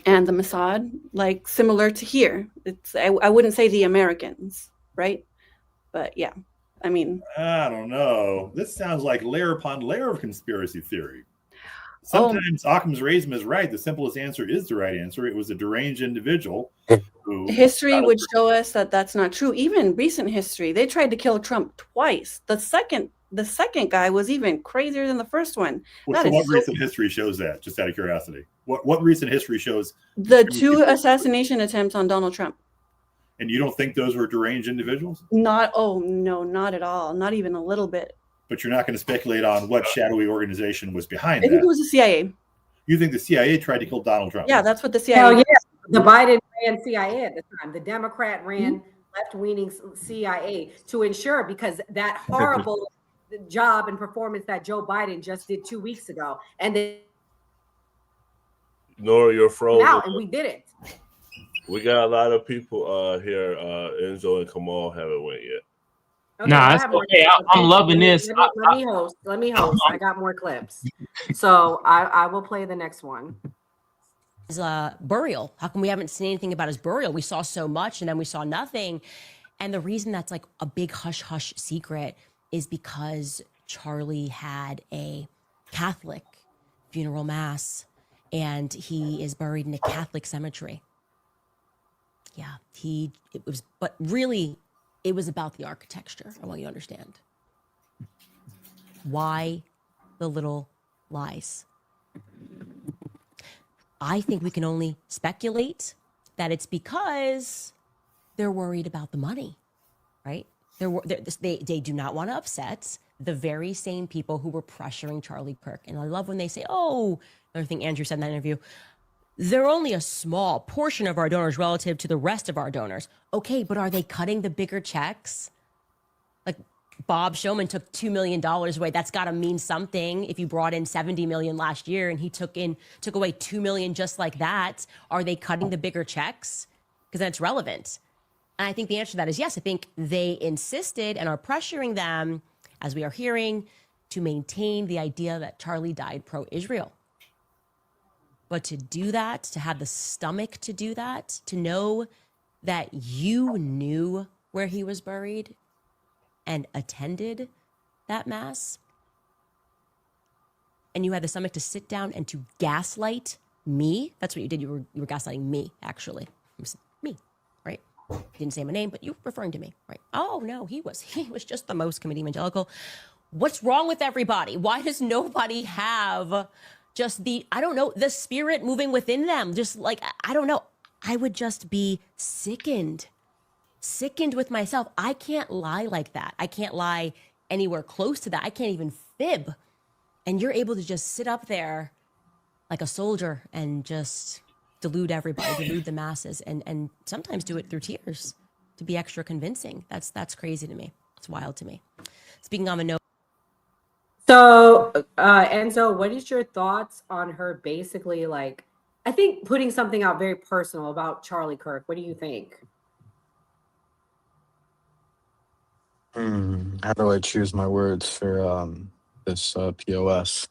and the Mossad, like similar to here. I wouldn't say the Americans, right? But yeah. I mean, I don't know. This sounds like layer upon layer of conspiracy theory. Sometimes Occam's razor is right. The simplest answer is the right answer. It was a deranged individual. History would show us that that's not true. Even recent history, they tried to kill Trump twice. The second guy was even crazier than the first one. What recent history shows that? Just out of curiosity, what recent history shows the two assassination attempts on Donald Trump? And you don't think those were deranged individuals? No, not at all. Not even a little bit. But you're not going to speculate on what shadowy organization was behind that. I think it was the CIA. You think the CIA tried to kill Donald Trump? Yeah, that's what the CIA. Hell yeah. The Biden ran CIA at the time. The Democrat ran left-leaning CIA to ensure, because that horrible job and performance that Joe Biden just did 2 weeks ago. And Nora, you're frozen. Now, and we did it. We got a lot of people here. Enzo and Kamal haven't went yet. Okay, Nah, I it's have more okay. clips. I'm loving this. Let me host. Let me host. I got more clips. So I will play the next one. His burial. How come we haven't seen anything about his burial? We saw so much and then we saw nothing. And the reason that's like a big hush hush secret is because Charlie had a Catholic funeral mass and he is buried in a Catholic cemetery. Yeah, but really it was about the architecture. I want you to understand. Why the little lies? I think we can only speculate that it's because they're worried about the money, right? They do not want to upset the very same people who were pressuring Charlie Kirk. And I love when they say, oh, another thing Andrew said in that interview, they're only a small portion of our donors relative to the rest of our donors. Okay, but are they cutting the bigger checks? Like Bob Showman took $2 million away. That's got to mean something. If you brought in 70 million last year and he took away 2 million just like that, are they cutting the bigger checks? Because that's relevant. And I think the answer to that is yes. I think they insisted and are pressuring them, as we are hearing, to maintain the idea that Charlie died pro-Israel. But to do that, to have the stomach to do that, to know that you knew where he was buried and attended that mass, and you had the stomach to sit down and to gaslight me. That's what you did. You were gaslighting me, actually. It was me, right? You didn't say my name, but you were referring to me, right? Oh no, he was just the most committed evangelical. What's wrong with everybody? Why does nobody have just the spirit moving within them? Just like, I don't know. I would just be sickened with myself. I can't lie like that. I can't lie anywhere close to that. I can't even fib. And you're able to just sit up there like a soldier and just delude everybody, delude the masses, and sometimes do it through tears to be extra convincing. That's crazy to me. It's wild to me. Speaking on a note. So, Enzo, what is your thoughts on her basically, like, I think putting something out very personal about Charlie Kirk? What do you think? How do I choose my words for this POS?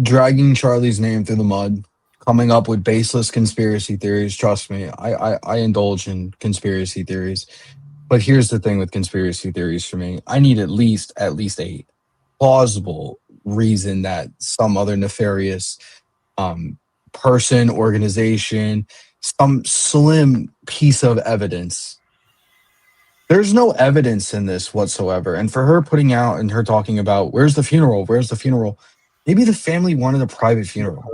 Dragging Charlie's name through the mud, coming up with baseless conspiracy theories. Trust me, I indulge in conspiracy theories. But here's the thing with conspiracy theories for me. I need at least a plausible reason that some other nefarious person, organization, some slim piece of evidence. There's no evidence in this whatsoever. And for her putting out and her talking about, where's the funeral? Where's the funeral? Maybe the family wanted a private funeral.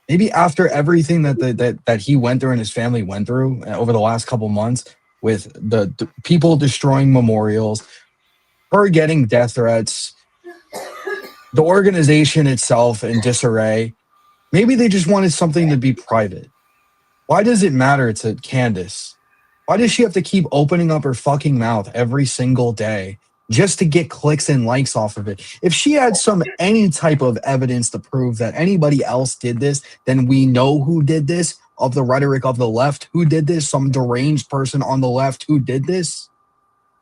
Maybe after everything that he went through and his family went through over the last couple months, with the people destroying memorials, her getting death threats, the organization itself in disarray, maybe they just wanted something to be private. Why does it matter to Candace? Why does she have to keep opening up her fucking mouth every single day just to get clicks and likes off of it? If she had any type of evidence to prove that anybody else did this, then we know who did this. Of the rhetoric of the left who did this, some deranged person on the left who did this.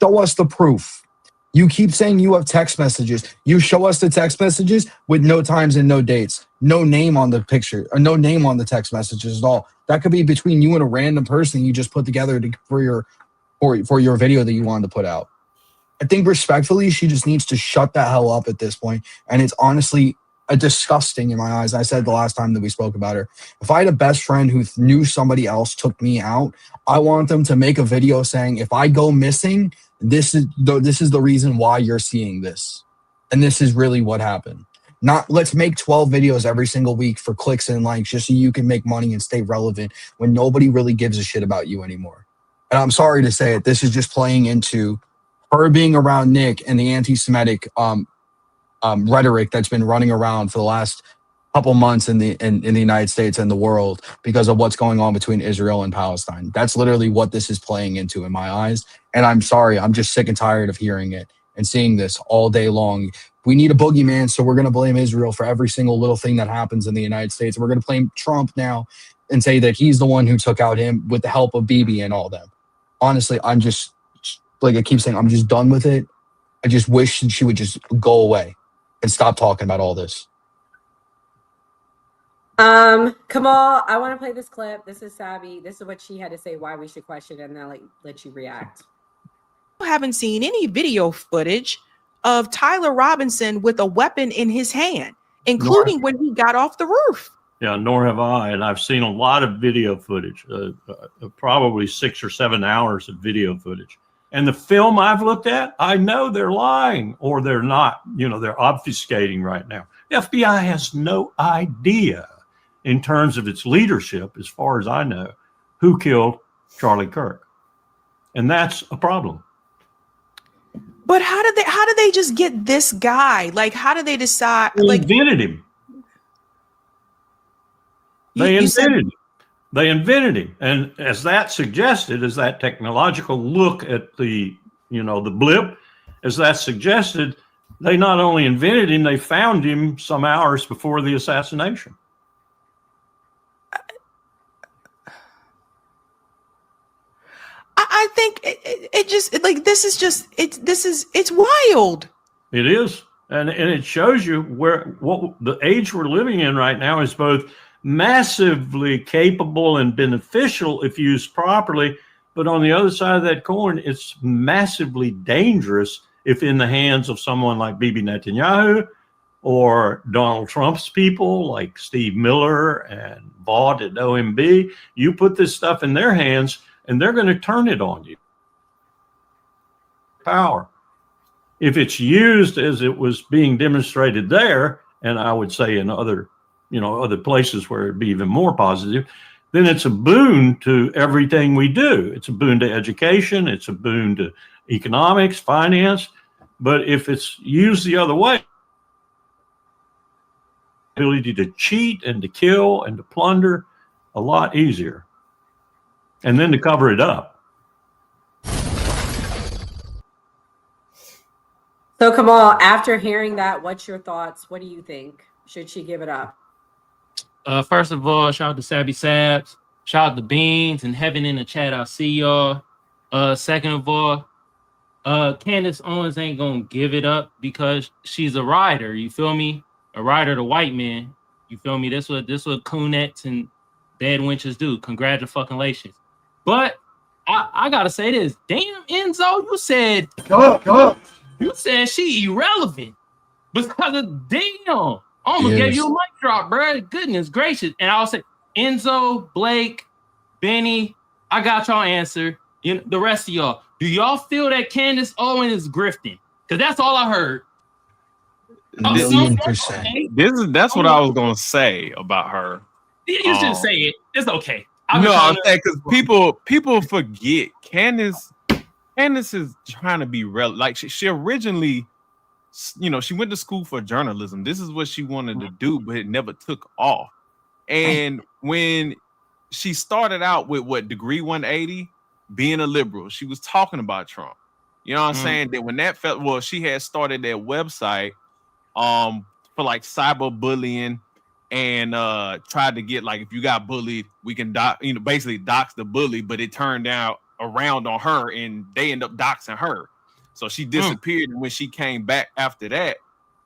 Show us the proof. You keep saying you have text messages. You show us the text messages with no times and no dates, no name on the picture, or no name on the text messages at all. That could be between you and a random person you just put together for your video that you wanted to put out. I think respectfully, she just needs to shut the hell up at this point. And it's honestly disgusting in my eyes. I said the last time that we spoke about her, if I had a best friend who knew somebody else took me out, I want them to make a video saying, if I go missing, this is the reason why you're seeing this. And this is really what happened. Not let's make 12 videos every single week for clicks and likes just so you can make money and stay relevant when nobody really gives a shit about you anymore. And I'm sorry to say it, this is just playing into her being around Nick and the anti-Semitic rhetoric that's been running around for the last couple months in the United States and the world because of what's going on between Israel and Palestine. That's literally what this is playing into in my eyes. And I'm sorry, I'm just sick and tired of hearing it and seeing this all day long. We need a boogeyman, so we're going to blame Israel for every single little thing that happens in the United States. We're going to blame Trump now and say that he's the one who took out him with the help of Bibi and all them. Honestly, I'm just, like I keep saying, I'm just done with it. I just wish she would just go away and stop talking about all this. Kamal, I want to play this clip. This is Sabi. This is what she had to say why we should question it, and then let you react. I haven't seen any video footage of Tyler Robinson with a weapon in his hand, including when he got off the roof. Yeah, nor have I. And I've seen a lot of video footage, probably 6 or 7 hours of video footage. And the film I've looked at, I know they're lying or they're not. You know, they're obfuscating right now. The FBI has no idea in terms of its leadership, as far as I know, who killed Charlie Kirk. And that's a problem. But how did they just get this guy? Like, how did they decide? They invented him. They invented him. And as that suggested, as that technological look at the, the blip, as that suggested, they not only invented him, they found him some hours before the assassination. I think it just like it's wild. It is, and it shows you what the age we're living in right now is both massively capable and beneficial if used properly, but on the other side of that coin, it's massively dangerous if in the hands of someone like Bibi Netanyahu or Donald Trump's people like Steve Miller and Vaught at OMB. You put this stuff in their hands, and they're going to turn it on you. Power. If it's used as it was being demonstrated there, and I would say in other places where it'd be even more positive, then it's a boon to everything we do. It's a boon to education. It's a boon to economics, finance. But if it's used the other way, ability to cheat and to kill and to plunder, a lot easier. And then to cover it up. So Kamal, after hearing that, what's your thoughts? What do you think? Should she give it up? First of all, shout out to Sabby Sabs. Shout out to Beans and Heaven in the chat. I'll see y'all. Second of all, Candace Owens ain't gonna give it up because she's a rider. You feel me? A rider to white men. You feel me? This what Coonettes and dead wenches do. Congratulations. But I gotta say this. Damn, Enzo, you said you said she irrelevant because of damn. I almost gave you a mic drop, bro. Goodness gracious. And I'll say, Enzo, Blake, Benny, I got y'all answer. The rest of y'all. Do y'all feel that Candace Owens is grifting? Because that's all I heard. $1,000,000%. That's what I was gonna say about her. You should say it. It's okay. I'm saying because people forget Candace is trying to be real. Like she originally, she went to school for journalism. This is what she wanted to do, but it never took off. And when she started out with what Degree 180, being a liberal, she was talking about Trump. You know what I'm saying? That when that felt she had started that website for like cyberbullying and tried to get like if you got bullied, we can basically dox the bully, but it turned out around on her and they end up doxing her. So she disappeared, and when she came back after that,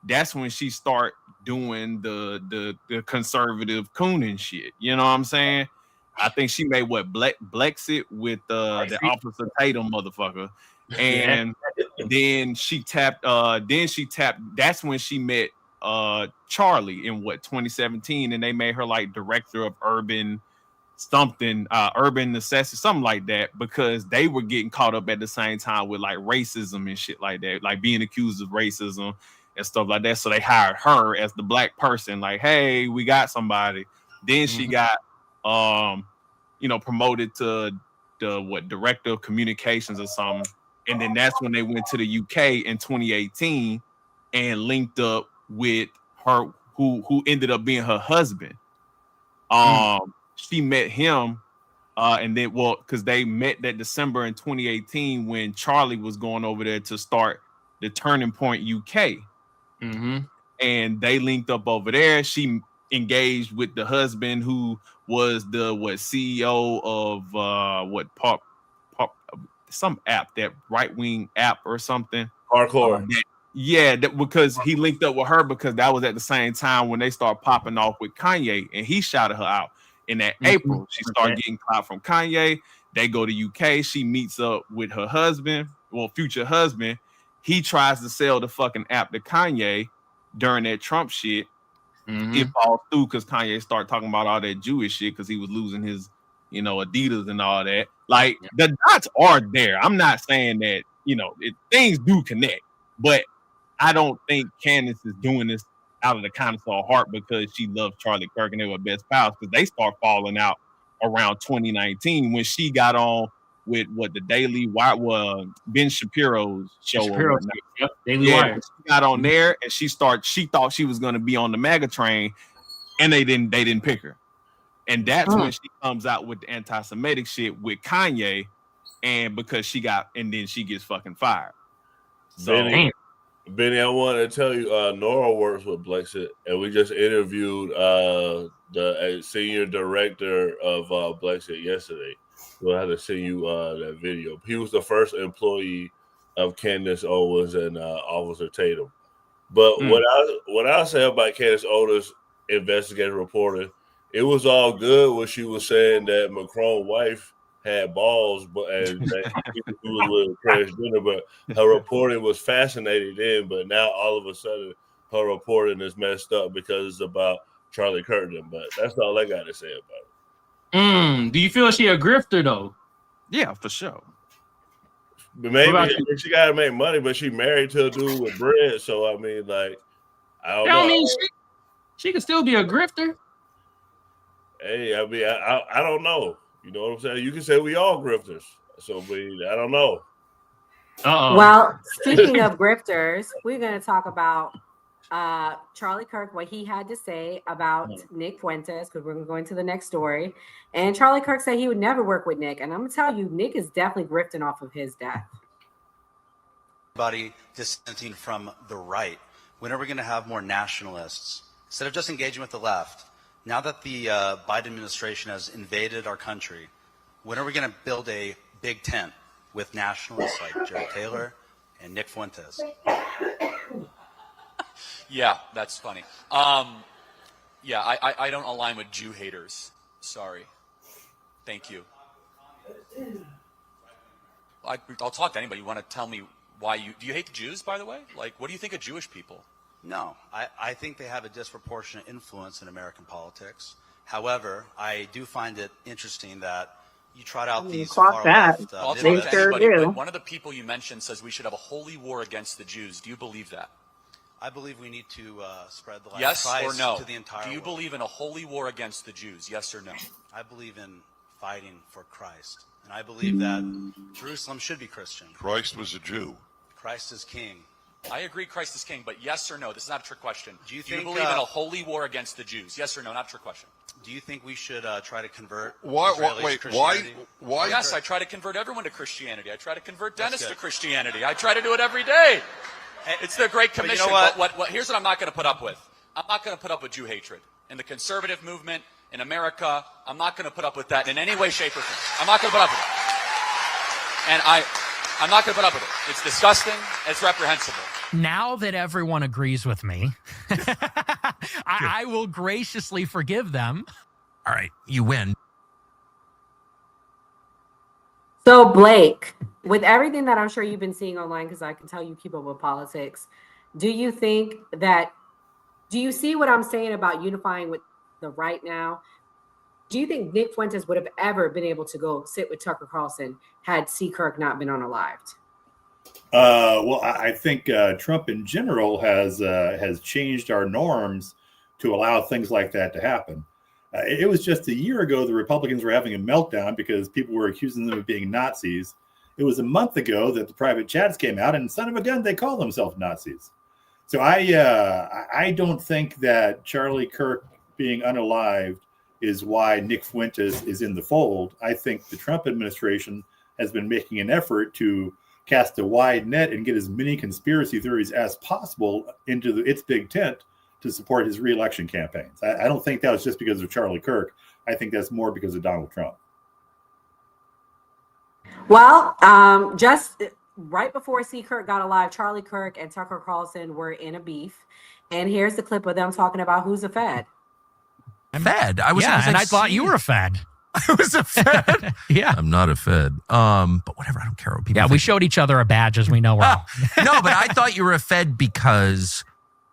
that's when she started doing the conservative cooning shit. You know what I'm saying? I think she made Blexit with the Officer Tatum motherfucker. And then she tapped that's when she met Charlie in 2017, and they made her like director of urban necessity, something like that, because they were getting caught up at the same time with like racism and shit like that, like being accused of racism and stuff like that. So they hired her as the black person, like, hey, we got somebody. Then she got promoted to the director of communications or something. And then that's when they went to the UK in 2018 and linked up with her, who ended up being her husband. She met him, and then because they met that December in 2018 when Charlie was going over there to start the Turning Point UK. and they linked up over there. She engaged with the husband who was the CEO of pop some app, that right-wing app or something. Hardcore. Because he linked up with her because that was at the same time when they started popping off with Kanye, and he shouted her out. In that April, she started getting clout from Kanye. They go to UK. She meets up with her husband, future husband. He tries to sell the fucking app to Kanye during that Trump shit. It falls through because Kanye started talking about all that Jewish shit because he was losing his, Adidas and all that. Like, the dots are there. I'm not saying that, things do connect, but I don't think Candace is doing this out of the kindness of her heart because she loves Charlie Kirk and they were best pals, because they start falling out around 2019 when she got on with the Daily Wire, Ben Shapiro's show. Daily Wire. She got on there and she thought she was going to be on the MAGA train, and they didn't pick her. And that's when she comes out with the anti-Semitic shit with Kanye, and then she gets fucking fired. So Benny, I want to tell you, Nora works with Blexit, and we just interviewed the senior director of Blexit yesterday. We'll have to send you that video. He was the first employee of Candace Owens and Officer Tatum. But what I say about Candace Owens' investigative reporting, it was all good when she was saying that Macron's wife had balls, and that he was with transgender, but her reporting was fascinating then. But now all of a sudden, her reporting is messed up because it's about Charlie Kirk. But that's all I got to say about it. Do you feel she a grifter though? Yeah, for sure. But maybe she got to make money, but she married to a dude with bread. So I mean, like, I don't know. I mean, she could still be a grifter. Hey, I mean, I don't know. You know what I'm saying? You can say we all grifters. So, I don't know. Well, speaking of grifters, we're going to talk about Charlie Kirk, what he had to say about Nick Fuentes, because we're going to go into the next story. And Charlie Kirk said he would never work with Nick. And I'm going to tell you, Nick is definitely grifting off of his death. Everybody dissenting from the right. When are we going to have more nationalists? Instead of just engaging with the left, now that the Biden administration has invaded our country, when are we going to build a big tent with nationalists like Jerry Taylor and Nick Fuentes? Yeah, that's funny. Yeah, I don't align with Jew haters. Sorry. Thank you. I'll talk to anybody. You want to tell me why do you hate the Jews, by the way? Like, what do you think of Jewish people? No, I think they have a disproportionate influence in American politics. However, I do find it interesting that you trot out these far left. I'll talk to anybody, but one of the people you mentioned says we should have a holy war against the Jews. Do you believe that? I believe we need to spread the light of Christ or no? to the entire world. Do you world. believe in a holy war against the Jews? Yes or no? I believe in fighting for Christ. And I believe that Jerusalem should be Christian. Christ was a Jew. Christ is king. I agree Christ is king, but yes or no? This is not a trick question. Do you believe in a holy war against the Jews? Yes or no? Not a trick question. Do you think we should try to convert Why? Yes, I try to convert everyone to Christianity. I try to convert Dennis to Christianity. I try to do it every day. It's the Great Commission. You know But here's what I'm not going to put up with. I'm not going to put up with Jew hatred. In the conservative movement, in America, I'm not going to put up with that in any way, shape, or form. I'm not going to put up with it. And I'm not going to put up with it. It's disgusting. It's reprehensible. Now that everyone agrees with me, I will graciously forgive them. All right, you win. So, Blake, with everything that I'm sure you've been seeing online, because I can tell you keep up with politics, do you see what I'm saying about unifying with the right now? Do you think Nick Fuentes would have ever been able to go sit with Tucker Carlson had C. Kirk not been unalived? Well, I think Trump in general has changed our norms to allow things like that to happen. It was just a year ago the Republicans were having a meltdown because people were accusing them of being Nazis. It was a month ago that the private chats came out, and son of a gun, they call themselves Nazis. So I don't think that Charlie Kirk being unalived is why Nick Fuentes is in the fold. I think the Trump administration has been making an effort to cast a wide net and get as many conspiracy theories as possible into its big tent to support his re-election campaigns. I don't think that was just because of Charlie Kirk. I think that's more because of Donald Trump. Well, just right before C. Kirk got alive, Charlie Kirk and Tucker Carlson were in a beef. And here's the clip of them talking about who's a Fed. Fed. I was, I thought you were a Fed. I was a Fed. Yeah. I'm not a Fed. But whatever, I don't care what people think. We showed each other a badge as we know well. No, but I thought you were a Fed because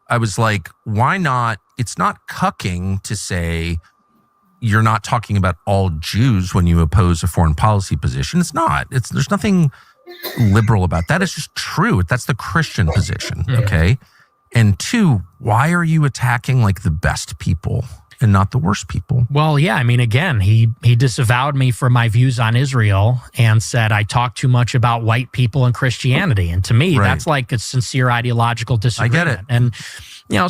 I was like, why not? It's not cucking to say you're not talking about all Jews when you oppose a foreign policy position. It's not. There's nothing liberal about that. It's just true. That's the Christian position. Okay. And two, why are you attacking like the best people and not the worst people? Well, yeah. I mean, again, he disavowed me for my views on Israel and said I talk too much about white people and Christianity. And to me, that's like a sincere ideological disagreement. I get it. And,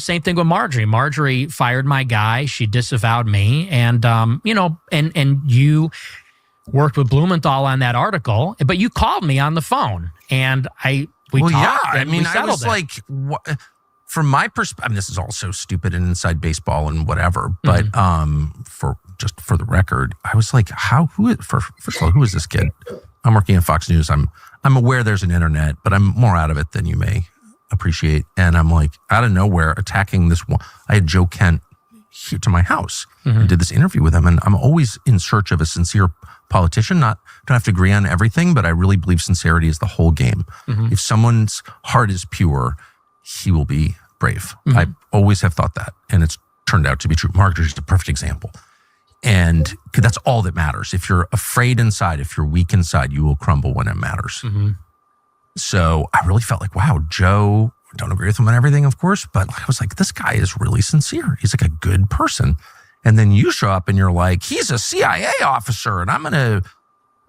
same thing with Marjorie. Marjorie fired my guy. She disavowed me. And, and you worked with Blumenthal on that article, but you called me on the phone and we talked. I mean, I was it. like, what? From my perspective, I mean, this is all so stupid and inside baseball and whatever. But for the record, I was like, first of all, who is this kid? I'm working at Fox News. I'm aware there's an internet, but I'm more out of it than you may appreciate. And I'm like, out of nowhere, attacking this one. I had Joe Kent here to my house and did this interview with him. And I'm always in search of a sincere politician. Don't have to agree on everything, but I really believe sincerity is the whole game. If someone's heart is pure, he will be brave. I always have thought that, and it's turned out to be true. Marjorie's a perfect example. And that's all that matters. If you're afraid inside, if you're weak inside, you will crumble when it matters. So I really felt like, wow, Joe, don't agree with him on everything, of course, but I was like, this guy is really sincere. He's like a good person. And then you show up and you're like, he's a CIA officer and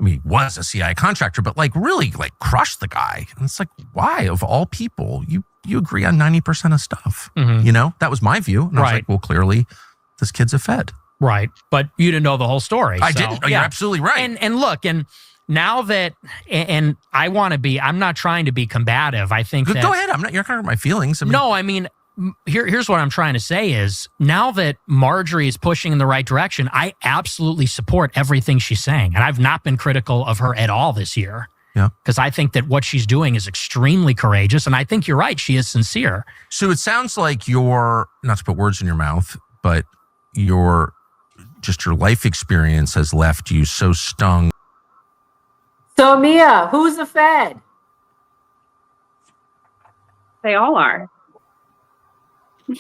he was a CIA contractor, but like really like crush the guy. And it's like, why of all people, you agree on 90% of stuff, that was my view. And I was like, well, clearly this kid's a Fed. Right. But you didn't know the whole story. I didn't. You're absolutely right. And look, and now that, and I want to be, I'm not trying to be combative. I think Go ahead. You're not going to hurt my feelings. Here's what I'm trying to say is now that Marjorie is pushing in the right direction, I absolutely support everything she's saying. And I've not been critical of her at all this year. Yeah. Because I think that what she's doing is extremely courageous. And I think you're right. She is sincere. So it sounds like you're, not to put words in your mouth, but your life experience has left you so stung. So Mia, who's the Fed? They all are. Is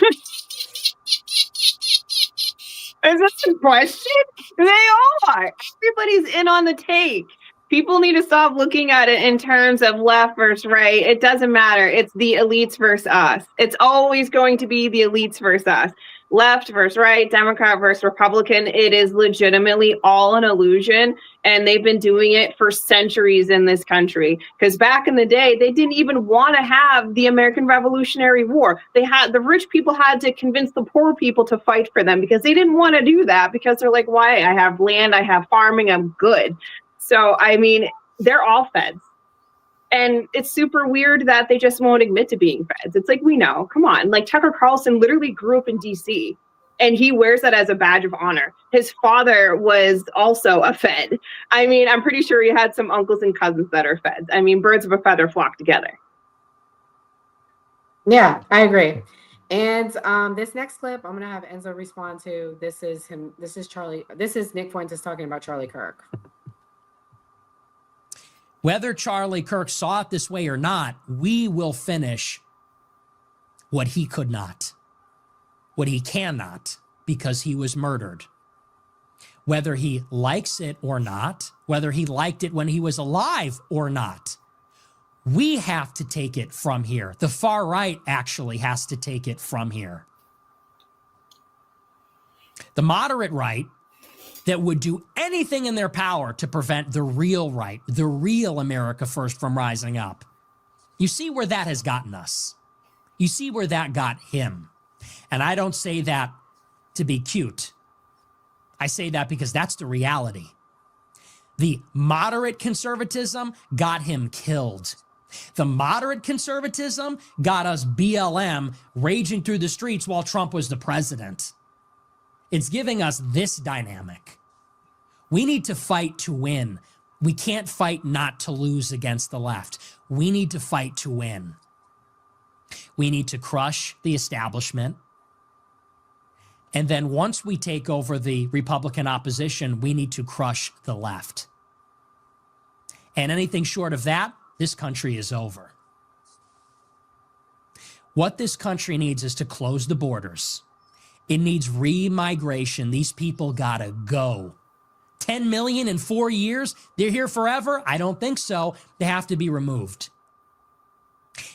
that a question? They all are. Everybody's in on the take. People need to stop looking at it in terms of left versus right. It doesn't matter. It's the elites versus us. It's always going to be the elites versus us. Left versus right, Democrat versus Republican. It is legitimately all an illusion. And they've been doing it for centuries in this country. Because back in the day, they didn't even want to have the American Revolutionary War. The rich people had to convince the poor people to fight for them because they didn't want to do that because they're like, why? I have land, I have farming, I'm good. So, I mean, they're all Feds. And it's super weird that they just won't admit to being Feds. It's like, we know, come on. Like Tucker Carlson literally grew up in DC and he wears that as a badge of honor. His father was also a Fed. I mean, I'm pretty sure he had some uncles and cousins that are Feds. I mean, birds of a feather flock together. Yeah, I agree. And this next clip, I'm going to have Enzo respond to. This is Nick Fuentes talking about Charlie Kirk. Whether Charlie Kirk saw it this way or not, we will finish what he could not, what he cannot, because he was murdered. Whether he likes it or not, whether he liked it when he was alive or not, we have to take it from here. The far right actually has to take it from here. The moderate right that would do anything in their power to prevent the real right, the real America First from rising up. You see where that has gotten us. You see where that got him. And I don't say that to be cute. I say that because that's the reality. The moderate conservatism got him killed. The moderate conservatism got us BLM raging through the streets while Trump was the president. It's giving us this dynamic. We need to fight to win. We can't fight not to lose against the left. We need to fight to win. We need to crush the establishment. And then once we take over the Republican opposition, we need to crush the left. And anything short of that, this country is over. What this country needs is to close the borders. It needs re-migration. These people gotta go. 10 million in 4 years? They're here forever? I don't think so. They have to be removed.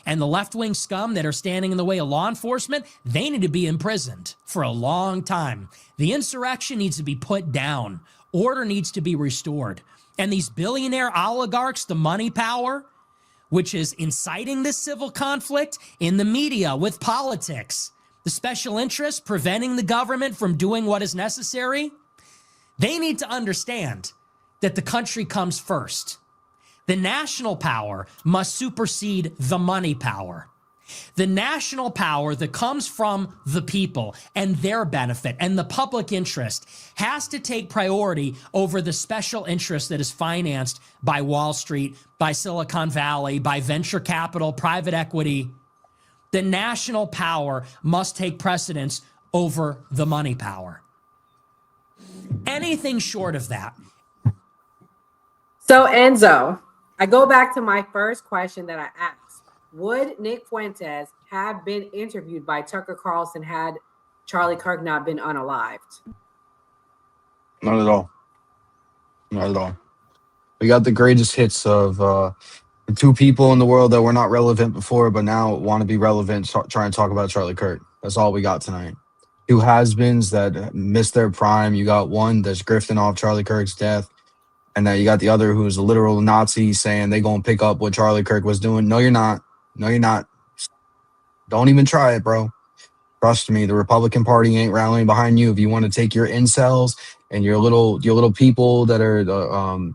And the left-wing scum that are standing in the way of law enforcement, they need to be imprisoned for a long time. The insurrection needs to be put down. Order needs to be restored. And these billionaire oligarchs, the money power, which is inciting this civil conflict in the media with politics, the special interests preventing the government from doing what is necessary, they need to understand that the country comes first. The national power must supersede the money power. The national power that comes from the people and their benefit and the public interest has to take priority over the special interest that is financed by Wall Street, by Silicon Valley, by venture capital, private equity. The national power must take precedence over the money power. Anything short of that. So Enzo, I go back to my first question that I asked. Would Nick Fuentes have been interviewed by Tucker Carlson had Charlie Kirk not been unalived? Not at all. Not at all. We got the greatest hits of the two people in the world that were not relevant before, but now want to be relevant, trying to talk about Charlie Kirk. That's all we got tonight. Two has-beens that missed their prime. You got one that's grifting off Charlie Kirk's death, and then you got the other who's a literal Nazi saying they gonna pick up what Charlie Kirk was doing. No, you're not. No, you're not. Don't even try it, bro. Trust me, the Republican Party ain't rallying behind you. If you want to take your incels and your little people that are the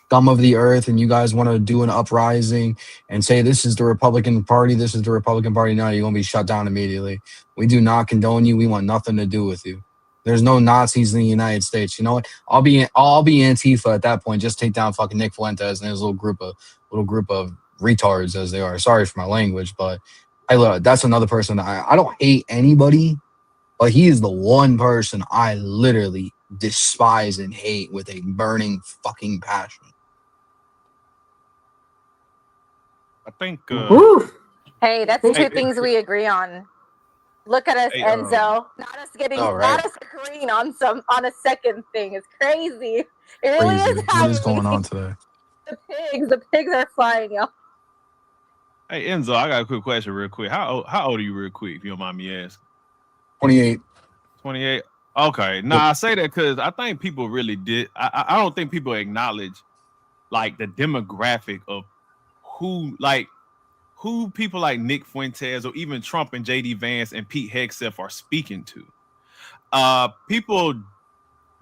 scum of the earth, and you guys want to do an uprising and say this is the Republican Party, this is the Republican Party, no, you're gonna be shut down immediately. We do not condone you. We want nothing to do with you. There's no Nazis in the United States. You know what? I'll be Antifa at that point. Just take down fucking Nick Fuentes and his little group of retards as they are. Sorry for my language, but that's another person that I don't hate anybody, but he is the one person I literally despise and hate with a burning fucking passion. I think. Hey, that's two things we agree on. Look at us, Enzo. Not us agreeing on a second thing. It's crazy. It really is. What is going on today? The pigs are flying, y'all. Hey Enzo, I got a quick question real quick. How old are you real quick, if you don't mind me asking? 28. 28? Okay. I say that because I think people really did. I don't think people acknowledge like the demographic of who people like Nick Fuentes or even Trump and J.D. Vance and Pete Hegseth are speaking to. People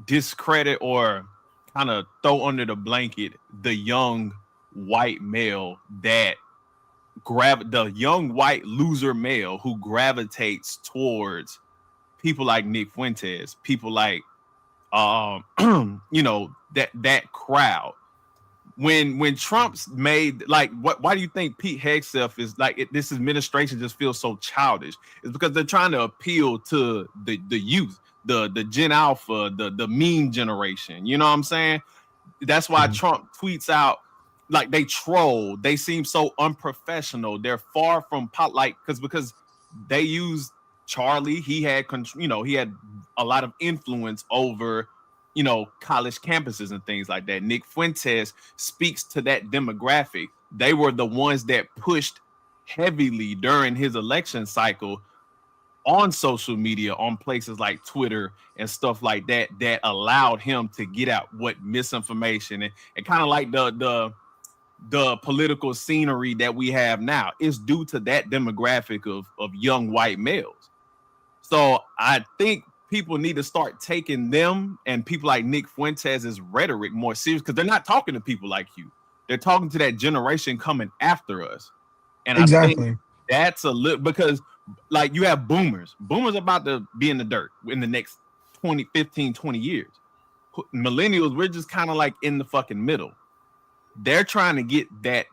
discredit or kind of throw under the blanket the young white male that the young white loser male who gravitates towards people like Nick Fuentes, people like that crowd. When Trump's made why do you think Pete Hegseth is this administration just feels so childish? It's because they're trying to appeal to the youth, the Gen Alpha, the meme generation. You know what I'm saying? That's why Trump tweets out like they troll. They seem so unprofessional. They're far from because they use Charlie. He had he had a lot of influence over college campuses and things like that. Nick Fuentes speaks to that demographic. They were the ones that pushed heavily during his election cycle on social media, on places like Twitter and stuff like that, that allowed him to get out what misinformation and kind of like the political scenery that we have now is due to that demographic of young white males. So I think people need to start taking them and people like Nick Fuentes' rhetoric more serious, because they're not talking to people like you. they're talking to that generation coming after us. And I Exactly. think that's a little, because like you have boomers about to be in the dirt in the next 15-20 years. Millennials, we're just kind of like in the fucking middle. They're trying to get that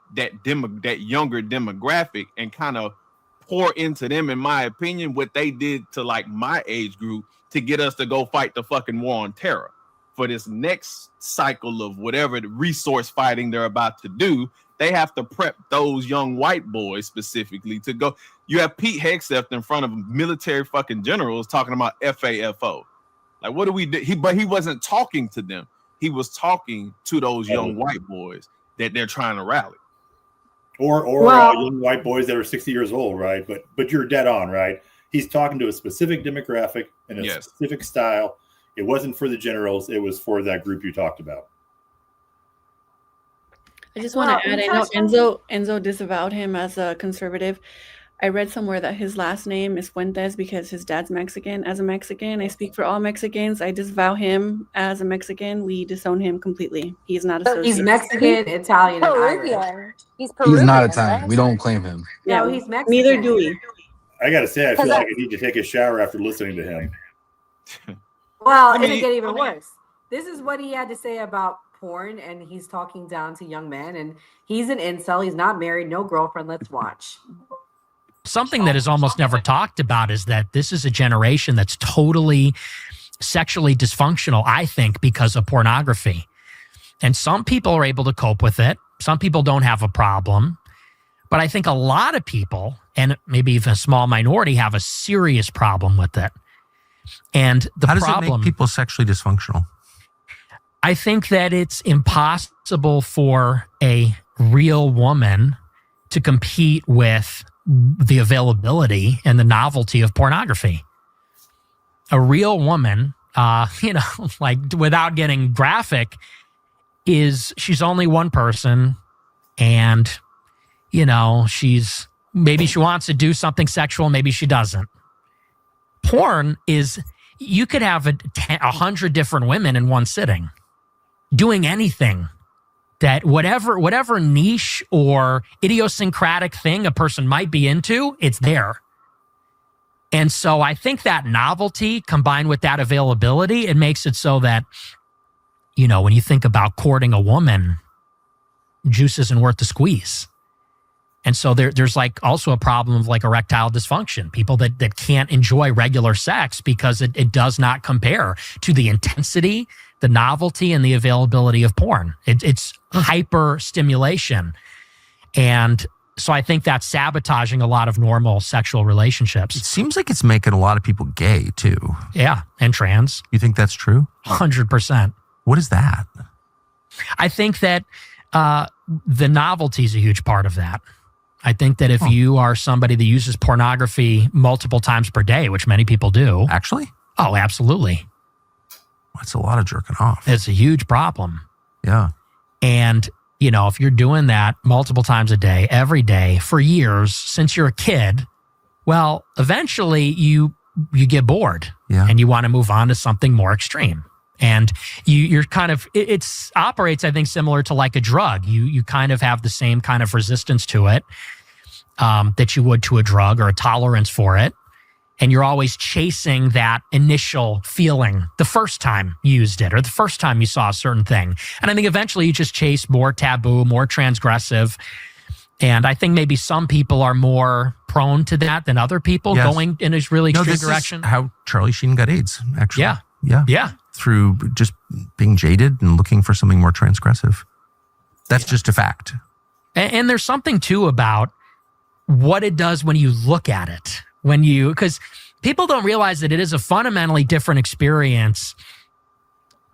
younger demographic and kind of pour into them, in my opinion, what they did to like my age group to get us to go fight the fucking war on terror for this next cycle of whatever the resource fighting they're about to do. They have to prep those young white boys specifically to go. You have Pete Hegseth in front of military fucking generals talking about FAFO. Like, what do we do? But he wasn't talking to them. He was talking to those young white boys that they're trying to rally. Or young white boys that are 60 years old, right? But you're dead on, right? He's talking to a specific demographic and a specific style. It wasn't for the generals. It was for that group you talked about. I just want to add, I know Enzo disavowed him as a conservative. I read somewhere that his last name is Fuentes because his dad's Mexican. As a Mexican, I speak for all Mexicans. I disavow him as a Mexican. We disown him completely. He's not associated. He's Mexican, Italian, and Irish. He's not Italian. We don't claim him. No, he's Mexican. Neither do we. I got to say, I feel like I need to take a shower after listening to him. Well, it'll get even worse. This is what he had to say about porn, and he's talking down to young men, and he's an incel. He's not married, no girlfriend. Let's watch. Something that is almost never talked about is that this is a generation that's totally sexually dysfunctional, I think, because of pornography. And some people are able to cope with it. Some people don't have a problem. But I think a lot of people, and maybe even a small minority, have a serious problem with it. And the How does problem, it make people sexually dysfunctional? I think that it's impossible for a real woman to compete with the availability and the novelty of pornography. A real woman, like without getting graphic, she's only one person, and maybe she wants to do something sexual, maybe she doesn't. Porn is, you could have 100 different women in one sitting doing anything. That whatever niche or idiosyncratic thing a person might be into, it's there. And so I think that novelty combined with that availability, it makes it so that, when you think about courting a woman, juice isn't worth the squeeze. And so there's like also a problem of like erectile dysfunction, people that can't enjoy regular sex because it does not compare to the intensity, the novelty, and the availability of porn. It's hyper stimulation. And so I think that's sabotaging a lot of normal sexual relationships. It seems like it's making a lot of people gay too. Yeah, and trans. You think that's true? 100%. What is that? I think that the novelty is a huge part of that. I think that if you are somebody that uses pornography multiple times per day, which many people do. Actually? Oh, absolutely. That's a lot of jerking off. It's a huge problem. Yeah. And, if you're doing that multiple times a day, every day, for years, since you're a kid, well, eventually you get bored. Yeah. And you want to move on to something more extreme. And you're kind of, it operates, I think, similar to like a drug. You kind of have the same kind of resistance to it that you would to a drug, or a tolerance for it. And you're always chasing that initial feeling the first time you used it or the first time you saw a certain thing. And I think eventually you just chase more taboo, more transgressive. And I think maybe some people are more prone to that than other people, going in a really extreme direction. Is how Charlie Sheen got AIDS, actually. Yeah. Yeah. Through just being jaded and looking for something more transgressive. That's just a fact. And there's something too about what it does when you look at it. Because people don't realize that it is a fundamentally different experience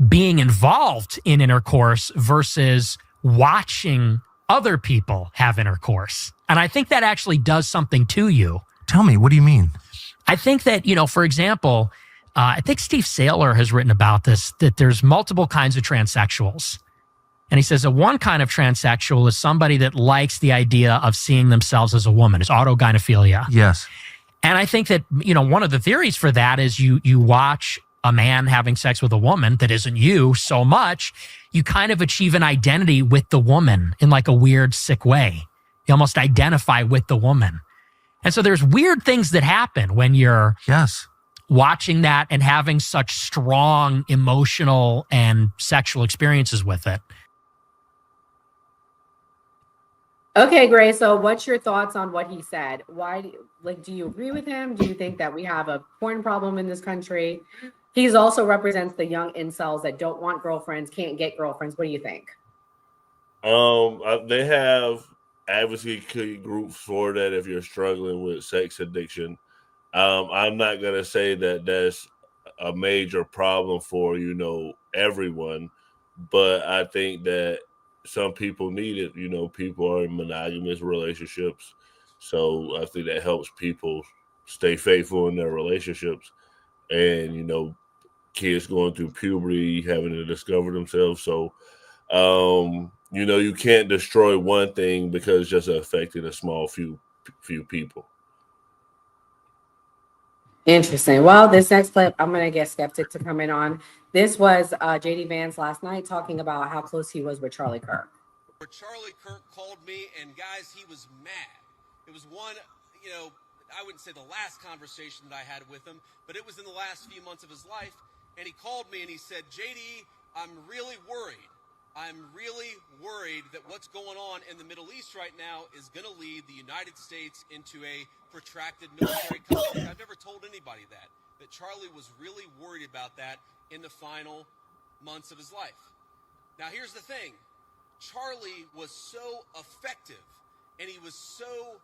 being involved in intercourse versus watching other people have intercourse. And I think that actually does something to you. Tell me, what do you mean? I think that, for example, I think Steve Saylor has written about this, that there's multiple kinds of transsexuals. And he says that one kind of transsexual is somebody that likes the idea of seeing themselves as a woman. It's autogynephilia. Yes. And I think that, one of the theories for that is you watch a man having sex with a woman that isn't you so much, you kind of achieve an identity with the woman in like a weird, sick way. You almost identify with the woman. And so there's weird things that happen when you're watching that and having such strong emotional and sexual experiences with it. Okay, Gray. So what's your thoughts on what he said? Why, like, do you agree with him? Do you think that we have a porn problem in this country? He's also represents the young incels that don't want girlfriends, can't get girlfriends. What do you think? They have advocacy groups for that if you're struggling with sex addiction. I'm not going to say that that's a major problem for, everyone, but I think that some people need it. People are in monogamous relationships. So I think that helps people stay faithful in their relationships. And, kids going through puberty, having to discover themselves. So, you can't destroy one thing because it's just affecting a small few people. Interesting. Well, this next clip, I'm going to get Skeptic to come in on. This was JD Vance last night talking about how close he was with Charlie Kirk. Where Charlie Kirk called me, and guys, he was mad. It was one, I wouldn't say the last conversation that I had with him, but it was in the last few months of his life. And he called me and he said, JD, I'm really worried. I'm really worried that what's going on in the Middle East right now is going to lead the United States into a protracted military conflict. I've never told anybody that Charlie was really worried about that in the final months of his life. Now, here's the thing. Charlie was so effective and he was so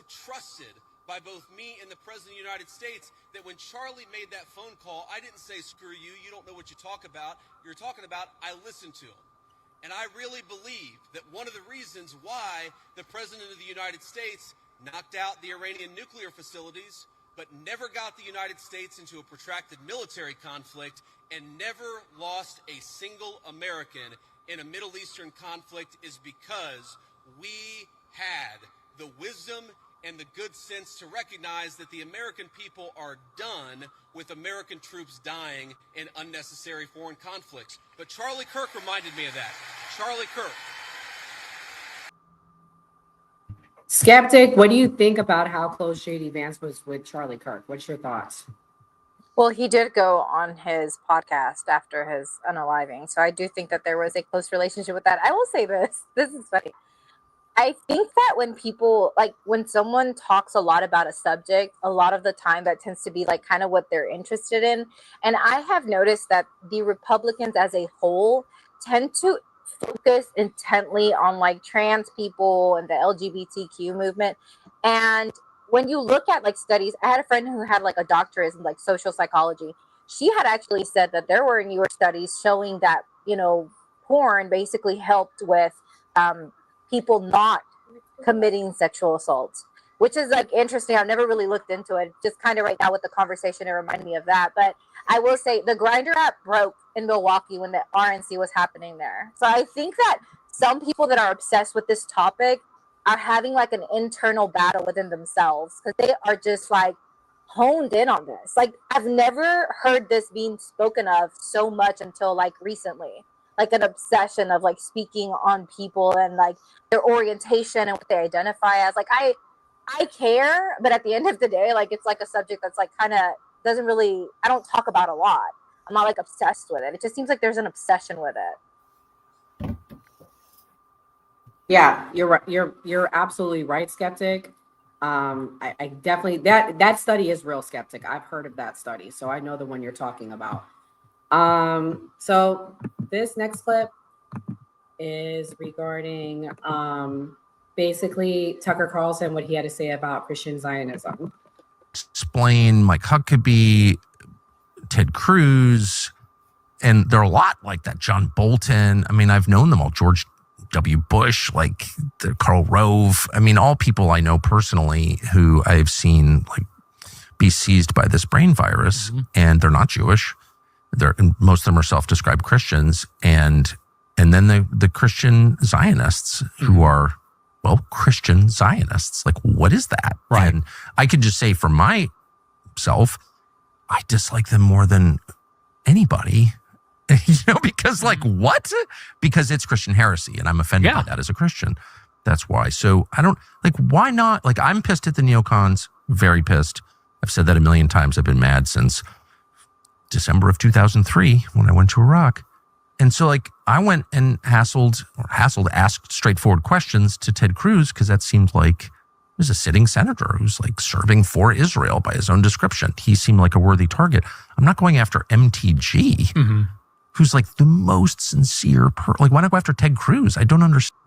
trusted by both me and the President of the United States that when Charlie made that phone call, I didn't say, screw you, you don't know what you talk about. You're talking about, I listened to him. And I really believe that one of the reasons why the President of the United States knocked out the Iranian nuclear facilities, but never got the United States into a protracted military conflict and never lost a single American in a Middle Eastern conflict is because we had the wisdom and the good sense to recognize that the American people are done with American troops dying in unnecessary foreign conflicts. But Charlie Kirk reminded me of that. Charlie Kirk. Skeptic, what do you think about how close JD Vance was with Charlie Kirk? What's your thoughts? Well, he did go on his podcast after his unaliving. So I do think that there was a close relationship with that. I will say this is funny. I think that when someone talks a lot about a subject, a lot of the time that tends to be like kind of what they're interested in. And I have noticed that the Republicans as a whole tend to focus intently on like trans people and the LGBTQ movement. And when you look at like studies, I had a friend who had like a doctorate in like social psychology. She had actually said that there were newer studies showing that, porn basically helped with, people not committing sexual assaults, which is like interesting. I've never really looked into it. Just kind of right now with the conversation, it reminded me of that. But I will say the Grindr app broke in Milwaukee when the RNC was happening there. So I think that some people that are obsessed with this topic are having like an internal battle within themselves because they are just like honed in on this. Like I've never heard this being spoken of so much until like recently. Like an obsession of like speaking on people and like their orientation and what they identify as. Like I care, but at the end of the day, like it's like a subject that's like kind of I don't talk about a lot. I'm not like obsessed with it. It just seems like there's an obsession with it. Yeah, you're right. You're absolutely right, Skeptic. I definitely that study is real, Skeptic. I've heard of that study, so I know the one you're talking about. So this next clip is regarding basically Tucker Carlson, what he had to say about Christian Zionism. Explain Mike Huckabee, Ted Cruz, and there are a lot like that. John Bolton. I mean, I've known them all. George W. Bush, like Karl Rove. I mean, all people I know personally who I've seen like be seized by this brain virus, and they're not Jewish. Most of them are self-described Christians, and then the Christian Zionists who are, well, Christian Zionists. Like, what is that? Right. And I could just say for myself, I dislike them more than anybody. Because like what? Because it's Christian heresy, and I'm offended by that as a Christian. That's why. So I don't why not? Like, I'm pissed at the neocons, very pissed. I've said that a million times. I've been mad since December of 2003 when I went to Iraq. And so I went and asked straightforward questions to Ted Cruz, because that seemed like he was a sitting senator who's serving for Israel by his own description. He seemed like a worthy target. I'm not going after MTG, who's the most sincere why not go after Ted Cruz? I don't understand.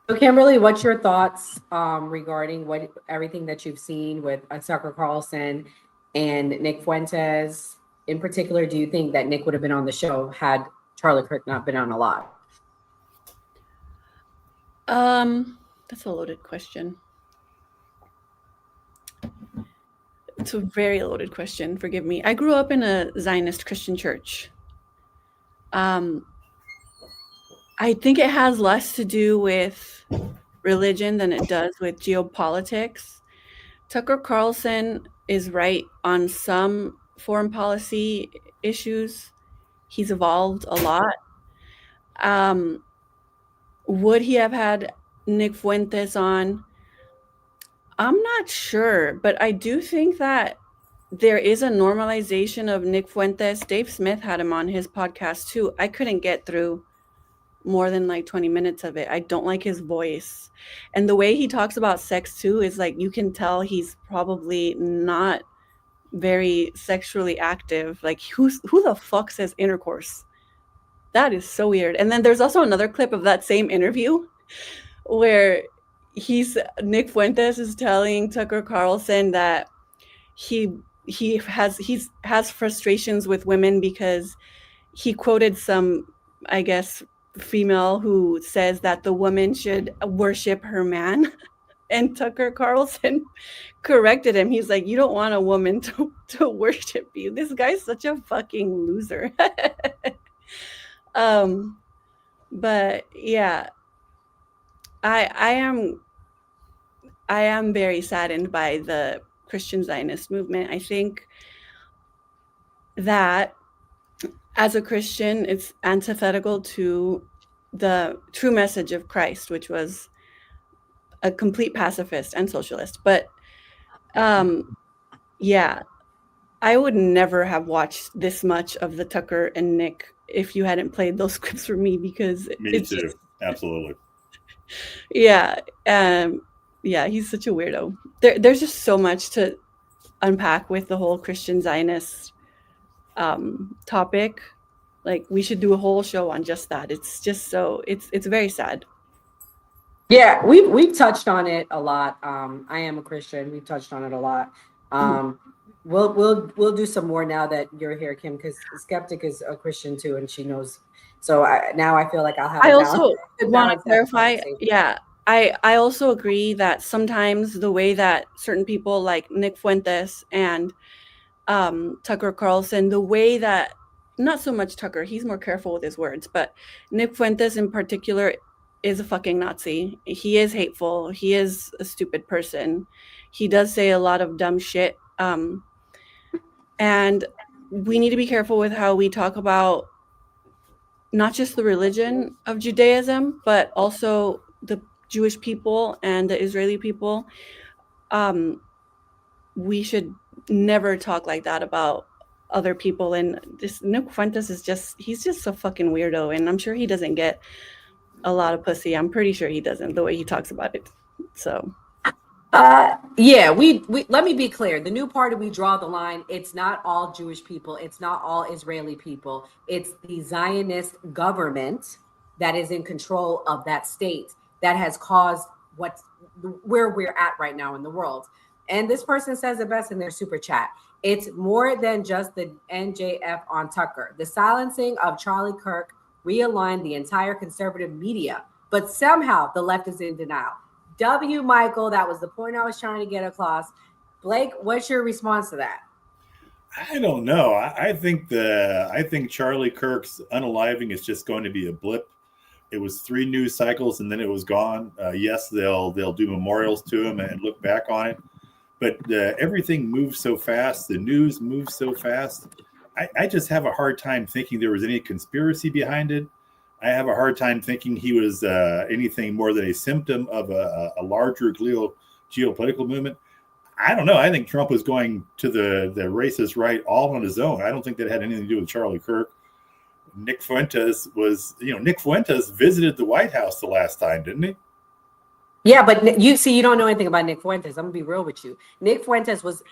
So Kimberly, what's your thoughts regarding everything that you've seen with Tucker Carlson and Nick Fuentes? In particular, do you think that Nick would have been on the show had Charlie Kirk not been on a lot? That's a loaded question. It's a very loaded question. Forgive me. I grew up in a Zionist Christian church. I think it has less to do with religion than it does with geopolitics. Tucker Carlson is right on some foreign policy issues. He's evolved a lot. Would he have had Nick Fuentes on? I'm not sure, but I do think that there is a normalization of Nick Fuentes. Dave Smith had him on his podcast too. I couldn't get through more than 20 minutes of it. I don't like his voice. And the way he talks about sex too is you can tell he's probably not very sexually active. Who the fuck says intercourse? That is so weird. And then there's also another clip of that same interview where Nick Fuentes is telling Tucker Carlson that he has frustrations with women because he quoted some, I guess, female who says that the woman should worship her man. And Tucker Carlson corrected him. He's like, you don't want a woman to worship you. This guy's such a fucking loser. But yeah, I am very saddened by the Christian Zionist movement. I think that as a Christian, it's antithetical to the true message of Christ, which was a complete pacifist and socialist. But yeah, I would never have watched this much of the Tucker and Nick if you hadn't played those clips for me, because me too. Absolutely. Yeah. Yeah, he's such a weirdo. There's just so much to unpack with the whole Christian Zionist topic. We should do a whole show on just that. It's just it's very sad. Yeah, we've touched on it a lot. I am a Christian. We've touched on it a lot. We'll do some more now that you're here, Kim, because Skeptic is a Christian too, and she knows. So now I feel like I'll have. I also want to clarify. Yeah, I also agree that sometimes the way that certain people like Nick Fuentes and Tucker Carlson, the way that, not so much Tucker, he's more careful with his words, but Nick Fuentes in particular is a fucking Nazi. He is hateful. He is a stupid person. He does say a lot of dumb shit. And we need to be careful with how we talk about not just the religion of Judaism, but also the Jewish people and the Israeli people. We should never talk like that about other people. And this Nick Fuentes he's just a fucking weirdo. And I'm sure he doesn't get a lot of pussy. I'm pretty sure he doesn't, the way he talks about it. So yeah, we let me be clear. The new party, we draw the line. It's not all Jewish people. It's not all Israeli people. It's the Zionist government that is in control of that state that has caused where we're at right now in the world. And this person says it best in their super chat. It's more than just the NJF on Tucker. The silencing of Charlie Kirk realigned the entire conservative media, but somehow the left is in denial. W. Michael, that was the point I was trying to get across. Blake, what's your response to that? I don't know. I think Charlie Kirk's unaliving is just going to be a blip It was 3 news cycles, and then it was gone. Yes, they'll do memorials to him and look back on it, but everything moves so fast. The news moves so fast. I just have a hard time thinking there was any conspiracy behind it. I have a hard time thinking he was anything more than a symptom of a larger geopolitical movement. I don't know. I think Trump was going to the racist right all on his own. I don't think that had anything to do with Charlie Kirk. Nick Fuentes visited the White House the last time, didn't he? Yeah, but you don't know anything about Nick Fuentes. I'm gonna be real with you. Nick Fuentes was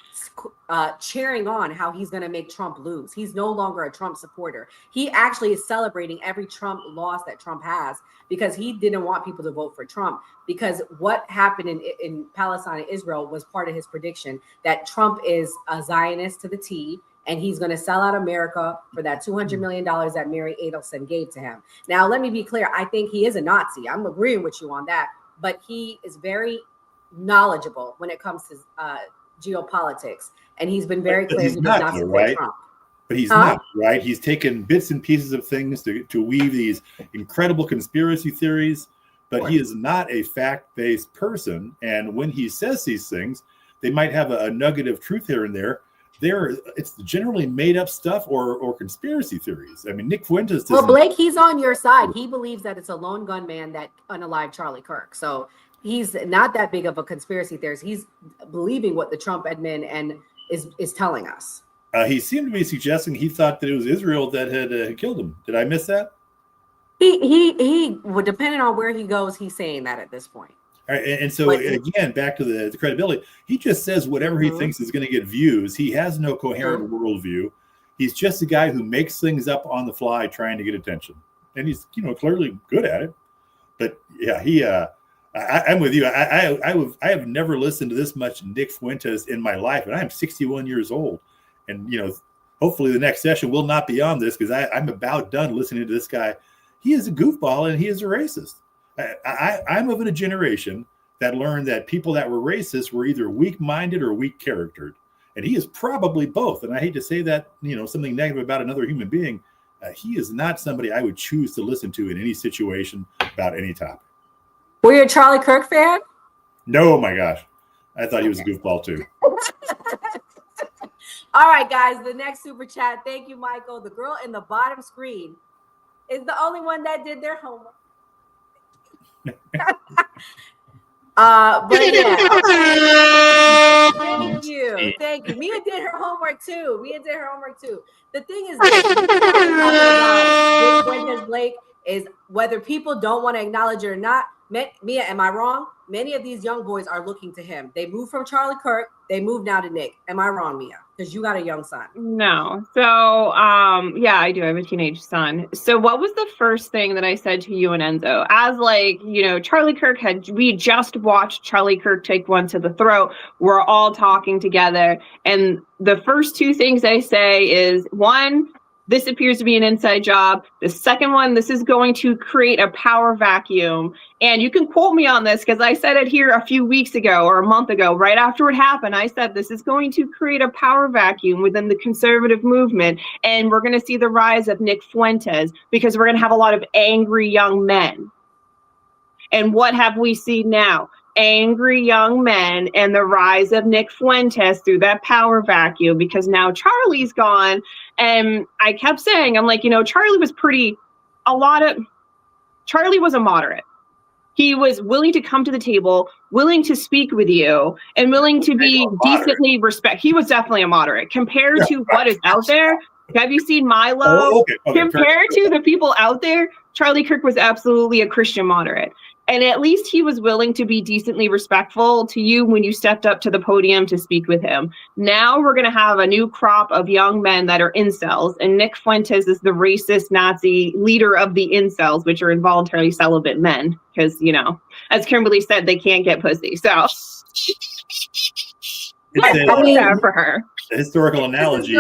cheering on how he's gonna make Trump lose. He's no longer a Trump supporter. He actually is celebrating every Trump loss that Trump has because he didn't want people to vote for Trump. Because what happened in Palestine and Israel was part of his prediction that Trump is a Zionist to the T, and he's going to sell out America for that $200 million that Mary Adelson gave to him. Now, let me be clear. I think he is a Nazi. I'm agreeing with you on that. But he is very knowledgeable when it comes to geopolitics. And he's been very clear he does not support Trump. But he's not, right? He's taken bits and pieces of things to weave these incredible conspiracy theories. But he is not a fact-based person. And when he says these things, they might have a nugget of truth here and there. It's generally made up stuff or conspiracy theories. I mean, Nick Fuentes. Well, Blake, he's on your side. He believes that it's a lone gunman that unalived Charlie Kirk. So he's not that big of a conspiracy theorist. He's believing what the Trump admin and is telling us. He seemed to be suggesting he thought that it was Israel that had killed him. Did I miss that? He would, depending on where he goes, he's saying that at this point. All right, and so again, back to the credibility. He just says whatever he thinks is going to get views. He has no coherent worldview. He's just a guy who makes things up on the fly, trying to get attention, and he's clearly good at it. But yeah, I'm with you. I have never listened to this much Nick Fuentes in my life, and I'm 61 years old. And hopefully the next session will not be on this because I'm about done listening to this guy. He is a goofball and he is a racist. I'm of a generation that learned that people that were racist were either weak-minded or weak-charactered, and he is probably both. And I hate to say that, something negative about another human being. He is not somebody I would choose to listen to in any situation about any topic. Were you a Charlie Kirk fan? No, my gosh, I thought he was a goofball too. All right, guys, the next super chat. Thank you, Michael. The girl in the bottom screen is the only one that did their homework. But yeah, okay. Thank you. Mia did her homework too. The thing is, Blake, is whether people don't want to acknowledge it or not. Mia, am I wrong? Many of these young boys are looking to him. They moved from Charlie Kirk. They moved now to Nick. Am I wrong, Mia? Because you got a young son. No. So, yeah, I do. I have a teenage son. So what was the first thing that I said to you and Enzo? As Charlie Kirk we just watched Charlie Kirk take one to the throat. We're all talking together. And the first 2 things I say is, 1, this appears to be an inside job. The second one, this is going to create a power vacuum. And you can quote me on this because I said it here a few weeks ago or a month ago, right after it happened. I said this is going to create a power vacuum within the conservative movement. And we're going to see the rise of Nick Fuentes because we're going to have a lot of angry young men. And what have we seen now? Angry young men and the rise of Nick Fuentes through that power vacuum because now Charlie's gone. And I kept saying, I'm like, Charlie was Charlie was a moderate. He was willing to come to the table, willing to speak with you, and willing to be decently respected. He was definitely a moderate compared to what is out there. Have you seen Milo? Oh, okay. Compared to the people out there, Charlie Kirk was absolutely a Christian moderate. And at least he was willing to be decently respectful to you when you stepped up to the podium to speak with him. Now we're going to have a new crop of young men that are incels. And Nick Fuentes is the racist Nazi leader of the incels, which are involuntarily celibate men. Because, as Kimberly said, they can't get pussy. So for her. A historical analogy.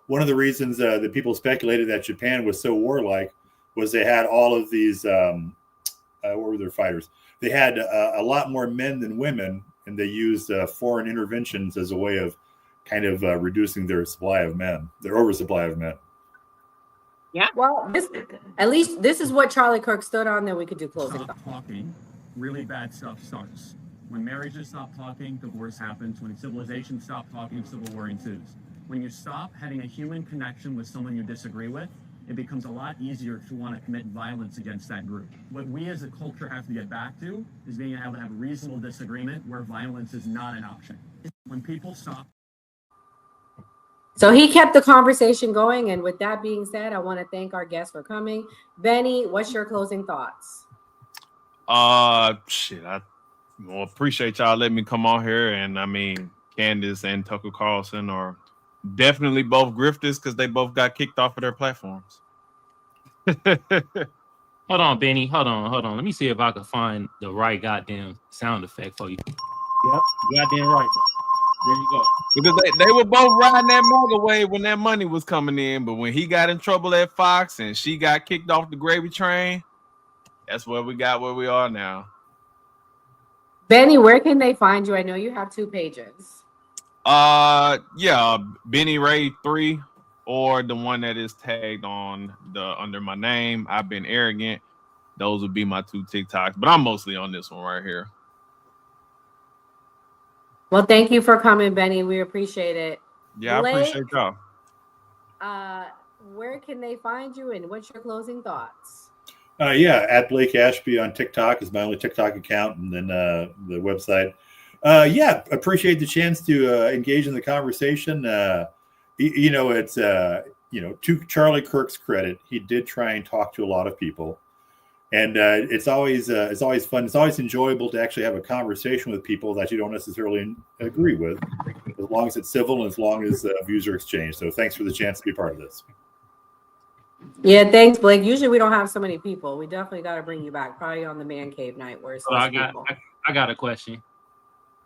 One of the reasons that people speculated that Japan was so warlike was they had all of these... what were their fighters? They had a lot more men than women, and they used foreign interventions as a way of kind of reducing their oversupply of men. Yeah. Well, at least this is what Charlie Kirk stood on. Then we could do closing. Stop talking, really bad stuff starts. When marriages stop talking, divorce happens. When civilizations stop talking, civil war ensues. When you stop having a human connection with someone you disagree with, it becomes a lot easier to want to commit violence against that group. What we as a culture have to get back to is being able to have reasonable disagreement where violence is not an option. When people stop. So he kept the conversation going. And with that being said, I want to thank our guests for coming. Benny, what's your closing thoughts? Shit, I appreciate y'all letting me come on here. And I mean, Candace and Tucker Carlson are definitely both grifters because they both got kicked off of their platforms. Hold on, Benny. Hold on. Let me see if I can find the right goddamn sound effect for you. Yep, goddamn right. There you go. Because they were both riding that MAGA wave when that money was coming in, but when he got in trouble at Fox and she got kicked off the gravy train, that's where we got where we are now. Benny, where can they find you? I know you have 2 pages. Yeah, Benny Ray 3, or the one that is tagged on under my name. I've been arrogant. Those would be my 2 TikToks, but I'm mostly on this one right here. Well, thank you for coming, Benny. We appreciate it. Yeah, Blake, I appreciate y'all. Where can they find you, and what's your closing thoughts? Yeah, at Blake Ashby on TikTok is my only TikTok account, and then the website. Yeah, appreciate the chance to engage in the conversation. It's to Charlie Kirk's credit, he did try and talk to a lot of people, and it's always fun. It's always enjoyable to actually have a conversation with people that you don't necessarily agree with, as long as it's civil and as long as views are exchanged. So thanks for the chance to be part of this. Yeah, thanks, Blake. Usually we don't have so many people. We definitely got to bring you back, probably on the man cave night where it's less people. I got a question.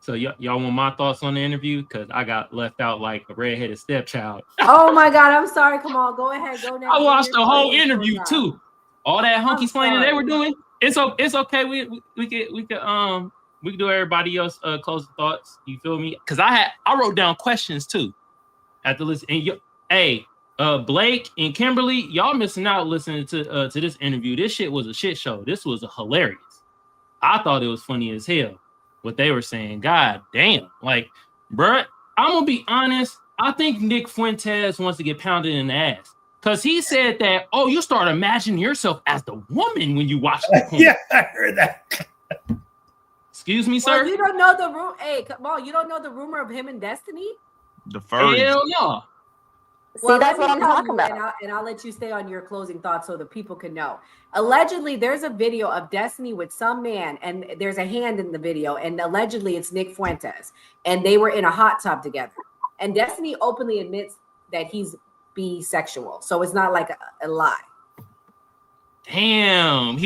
So y'all want my thoughts on the interview? Because I got left out like a redheaded stepchild. Oh my God, I'm sorry. Come on, go ahead. Go next. I watched the whole interview too. All that hunky splaining they were doing. It's okay. We could do everybody else closing thoughts. You feel me? Because I wrote down questions too at the list. And Blake and Kimberly, y'all missing out listening to this interview. This shit was a shit show. This was hilarious. I thought it was funny as hell what they were saying. God damn. Like, bruh, I'm gonna be honest. I think Nick Fuentes wants to get pounded in the ass. Because he said that, you start imagining yourself as the woman when you watch the porn. Yeah, I heard that. Excuse me, sir? Well, you don't know the rumor. Hey, come on. You don't know the rumor of him and Destiny? The furry. Hell no. See, that's what I'm talking about. And I'll let you stay on your closing thoughts so the people can know. Allegedly, there's a video of Destiny with some man, and there's a hand in the video, and allegedly it's Nick Fuentes, and they were in a hot tub together. And Destiny openly admits that he's bisexual, so it's not like a lie. Damn,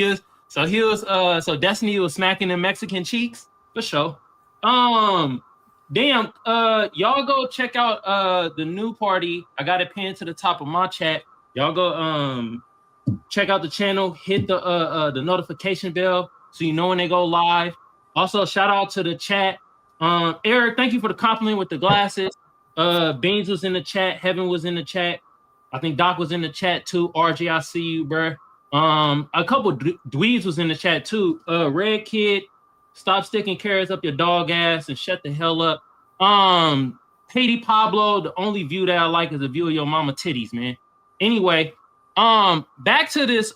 so Destiny was smacking the Mexican cheeks for sure. Damn, y'all go check out the new party. I got it pinned to the top of my chat. Y'all go check out the channel, hit the notification bell so you know when they go live. Also, shout out to the chat. Eric, thank you for the compliment with the glasses. Beans was in the chat, Heaven was in the chat. I think Doc was in the chat too. RJ, I see you, bruh. A couple dweebs was in the chat too. Red Kid, stop sticking carrots up your dog ass and shut the hell up. Katie Pablo, the only view that I like is the view of your mama titties, man. Anyway, back to this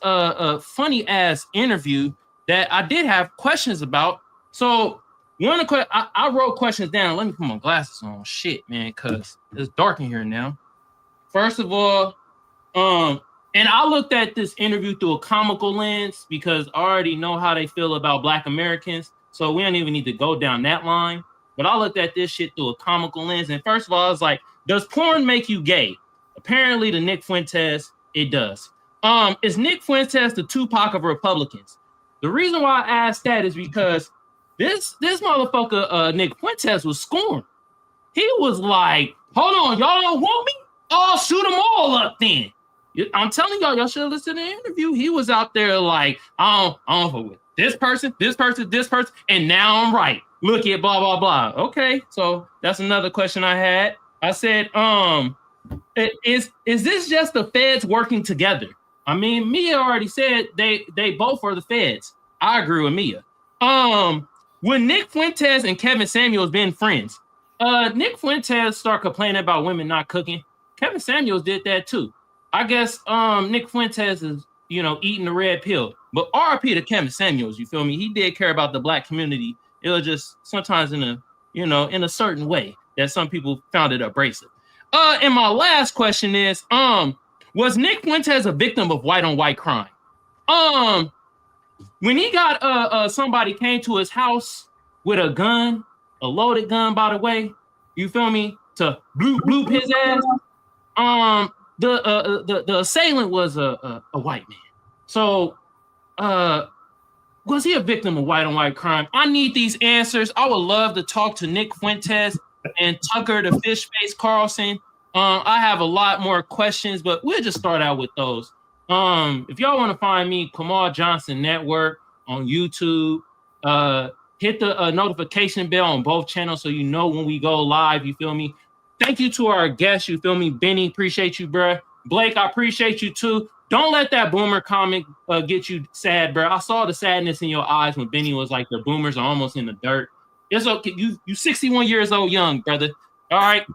funny ass interview that I did have questions about. So I wrote questions down. Let me put my glasses on. Shit, man, because it's dark in here now. First of all, and I looked at this interview through a comical lens because I already know how they feel about Black Americans. So we don't even need to go down that line. But I looked at this shit through a comical lens. And first of all, I was like, does porn make you gay? Apparently, to Nick Fuentes, it does. Is Nick Fuentes the Tupac of Republicans? The reason why I asked that is because this motherfucker, Nick Fuentes, was scorned. He was like, hold on, y'all don't want me? I'll shoot them all up then. I'm telling y'all should have listened to the interview. He was out there like, I don't fuck with this person, and now I'm right. Look at blah, blah, blah. Okay, so that's another question I had. I said, Is this just the feds working together? I mean, Mia already said they both are the feds. I agree with Mia. When Nick Fuentes and Kevin Samuels been friends, Nick Fuentes start complaining about women not cooking. Kevin Samuels did that too. I guess Nick Fuentes is, eating the red pill. But RIP to Kevin Samuels, you feel me? He did care about the black community. It was just sometimes in a certain way that some people found it abrasive. And my last question is, was Nick Fuentes a victim of white on white crime? When he got somebody came to his house with a gun, a loaded gun, by the way, you feel me, to bloop his ass. The assailant was a white man. So, was he a victim of white on white crime? I need these answers. I would love to talk to Nick Fuentes and Tucker the Fish Face Carlson. I have a lot more questions, but we'll just start out with those. If y'all want to find me, Kamal Johnson Network on YouTube, hit the notification bell on both channels so you know when we go live, you feel me? Thank you to our guests, you feel me? Benny, appreciate you, bro. Blake, I appreciate you too. Don't let that boomer comment get you sad, bro. I saw the sadness in your eyes when Benny was like, the boomers are almost in the dirt. It's okay. You 61 years old young, brother. All right.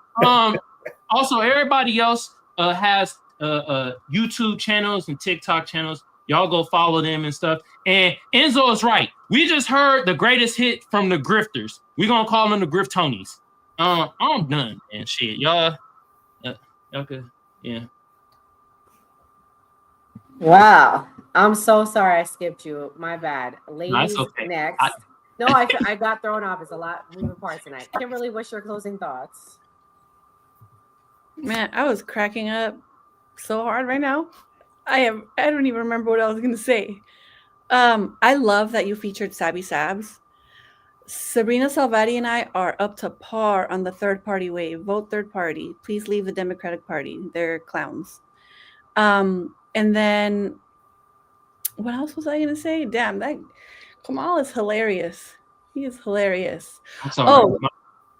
Also, everybody else has YouTube channels and TikTok channels. Y'all go follow them and stuff. And Enzo is right. We just heard the greatest hit from the grifters. We're going to call them the Griftonies. I'm done, and shit. Y'all good? Yeah. Wow. I'm so sorry I skipped you. My bad. Ladies, okay. Next. I got thrown off. It's a lot moving parts tonight. Kimberly, what's your closing thoughts? Man, I was cracking up so hard right now. I don't even remember what I was gonna say. I love that you featured Sabby Sabs. Sabrina Salvati and I are up to par on the third party wave. Vote third party. Please leave the Democratic Party. They're clowns. And then what else was I gonna say? Damn, that Kamal is hilarious. He is hilarious. Oh,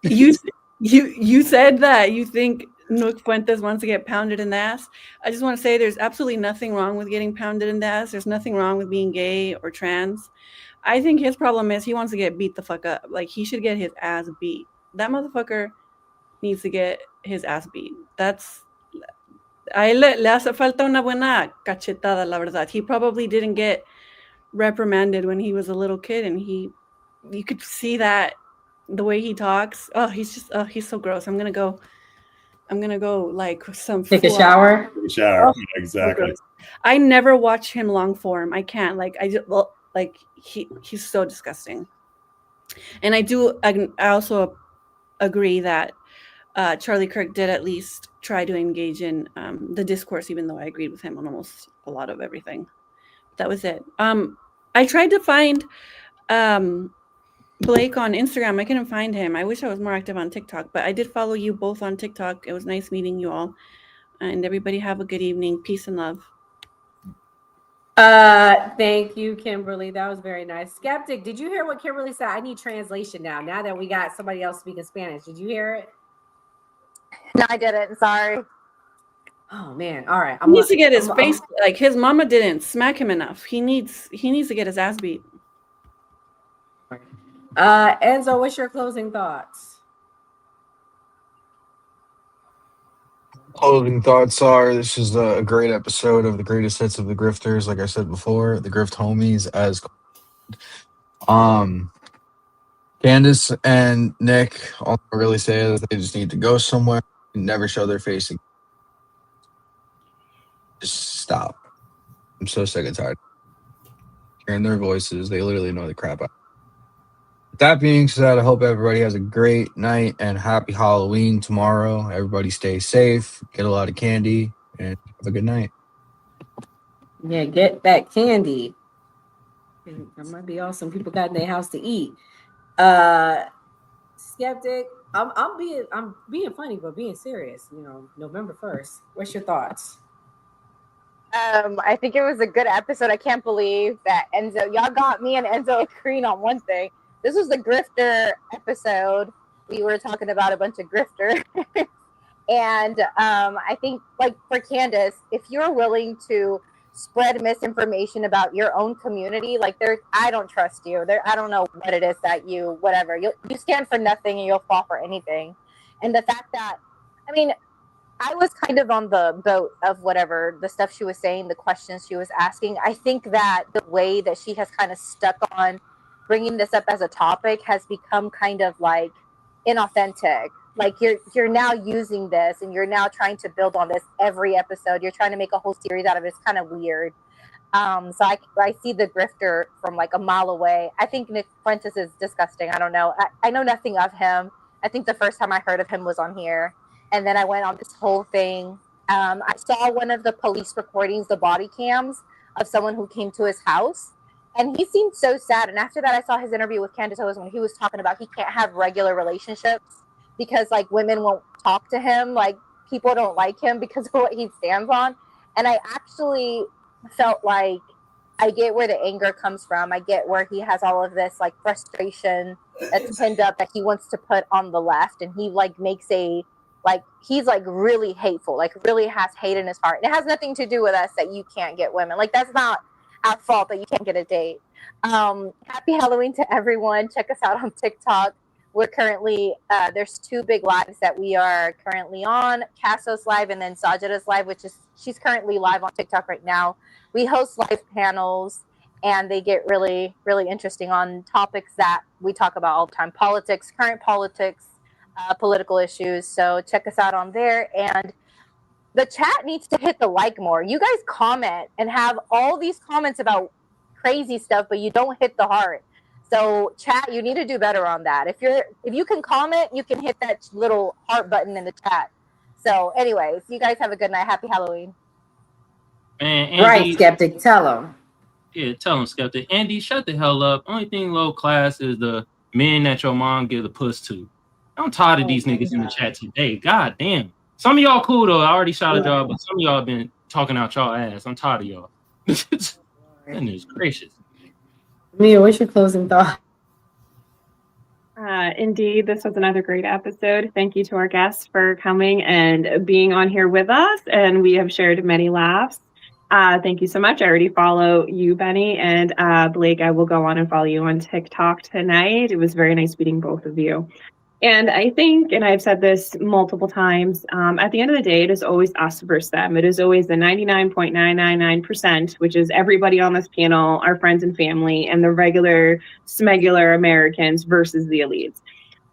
you said that you think Nick Fuentes wants to get pounded in the ass. I just want to say there's absolutely nothing wrong with getting pounded in the ass. There's nothing wrong with being gay or trans. I think his problem is he wants to get beat the fuck up. Like, he should get his ass beat. That motherfucker needs to get his ass beat. A él le hace falta una buena cachetada, la verdad. He probably didn't get reprimanded when he was a little kid, and you could see that the way he talks. Oh, he's so gross. I'm gonna go like take a shower. Oh, exactly. I never watch him long form. I can't. He's so disgusting. And I also agree that Charlie Kirk did at least try to engage in the discourse, even though I agreed with him on almost a lot of everything. That was it. I tried to find Blake on Instagram. I couldn't find him. I wish I was more active on TikTok, but I did follow you both on TikTok. It was nice meeting you all. And everybody have a good evening. Peace and love. Thank you, Kimberly. That was very nice. Skeptic, did you hear what Kimberly said? I need translation now that we got somebody else speaking Spanish. Did you hear it? No, I didn't. Sorry. Oh man. All right. He needs to get his face, like his mama didn't smack him enough. He needs to get his ass beat. Enzo, what's your closing thoughts? Closing thoughts are: this is a great episode of the greatest hits of the grifters. Like I said before, the grift homies, as Candace and Nick, all I really say is they just need to go somewhere and never show their face again. Just stop. I'm so sick and tired of hearing their voices. They literally know the crap out. That being said, I hope everybody has a great night and happy Halloween tomorrow. Everybody stay safe, get a lot of candy, and have a good night. Yeah, get that candy. That might be all some people got in their house to eat. Skeptic, I'm being funny, but being serious. November 1st. What's your thoughts? I think it was a good episode. I can't believe that y'all got me and Enzo agreeing on one thing. This was the grifter episode. We were talking about a bunch of grifters. And I think, like, for Candace, if you're willing to spread misinformation about your own community, like, I don't trust you. I don't know what it is that you stand for nothing and you'll fall for anything. And the fact that, I mean, I was kind of on the boat of whatever the stuff she was saying, the questions she was asking. I think that the way that she has kind of stuck on bringing this up as a topic has become kind of like inauthentic. Like, you're now using this and you're now trying to build on this every episode. You're trying to make a whole series out of it. It's kind of weird. So I see the grifter from like a mile away. I think Nick Fuentes is disgusting. I don't know. I know nothing of him. I think the first time I heard of him was on here. And then I went on this whole thing. I saw one of the police recordings, the body cams of someone who came to his house. And he seemed so sad. And after that, I saw his interview with Candace Owens when he was talking about he can't have regular relationships because, like, women won't talk to him. Like, people don't like him because of what he stands on. And I actually felt like I get where the anger comes from. I get where he has all of this, like, frustration that's pinned up that he wants to put on the left. And he, like, makes he's like really hateful, like really has hate in his heart. And it has nothing to do with us that you can't get women. Like, that's not our fault that you can't get a date. Happy Halloween to everyone. Check us out on TikTok. We're currently, there's 2 big lives that we are currently on. Casso's live and then Sajada's live, she's currently live on TikTok right now. We host live panels and they get really, really interesting on topics that we talk about all the time. Politics, current politics, political issues. So check us out on there. And the chat needs to hit the like more. You guys comment and have all these comments about crazy stuff, but you don't hit the heart. So chat, you need to do better on that. If you can comment, you can hit that little heart button in the chat. So anyways, you guys have a good night. Happy Halloween. Man, Andy, Right, Skeptic, tell them. Yeah, tell him, Skeptic. Andy, shut the hell up. Only thing low class is the men that your mom give the puss to. I'm tired of these niggas in the chat today. God damn. Some of y'all cool though. I already shouted y'all, but some of y'all been talking out y'all ass. I'm tired of y'all. Goodness gracious. Mia, what's your closing thought? Indeed, this was another great episode. Thank you to our guests for coming and being on here with us. And we have shared many laughs. Thank you so much. I already follow you, Benny, and Blake. I will go on and follow you on TikTok tonight. It was very nice meeting both of you. And I think, and I've said this multiple times, at the end of the day, it is always us versus them. It is always the 99.999%, which is everybody on this panel, our friends and family, and the regular, smegular Americans versus the elites.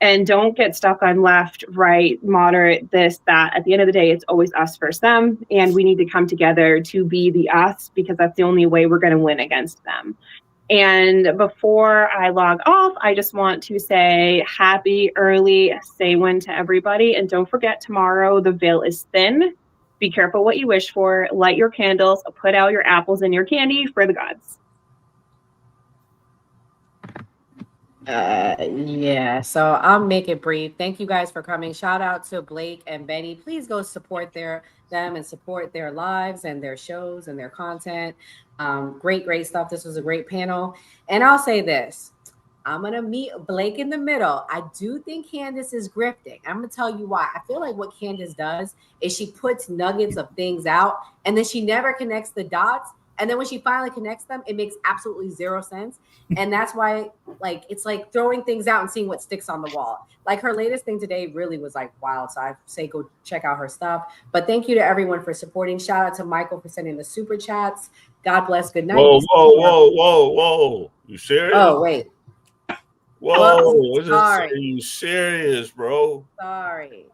And don't get stuck on left, right, moderate, this, that. At the end of the day, it's always us versus them. And we need to come together to be the us, because that's the only way we're going to win against them. And before I log off, I just want to say happy early Samhain to everybody. And don't forget, tomorrow the veil is thin. Be careful what you wish for. Light your candles. Put out your apples and your candy for the gods. Yeah, so I'll make it brief. Thank you guys for coming. Shout out to Blake and Benny. Please go support them and support their lives and their shows and their content. Great stuff. This was a great panel. And I'll say this. I'm going to meet Blake in the middle. I do think Candace is grifting. I'm going to tell you why. I feel like what Candace does is she puts nuggets of things out and then she never connects the dots. And then when she finally connects them, it makes absolutely zero sense. And that's why, like, it's like throwing things out and seeing what sticks on the wall. Like, her latest thing today really was like wild. So I say go check out her stuff. But thank you to everyone for supporting. Shout out to Michael for sending the super chats. God bless. Good night. Whoa. You serious? Oh, wait. Whoa. Sorry. Are you serious, bro? Sorry.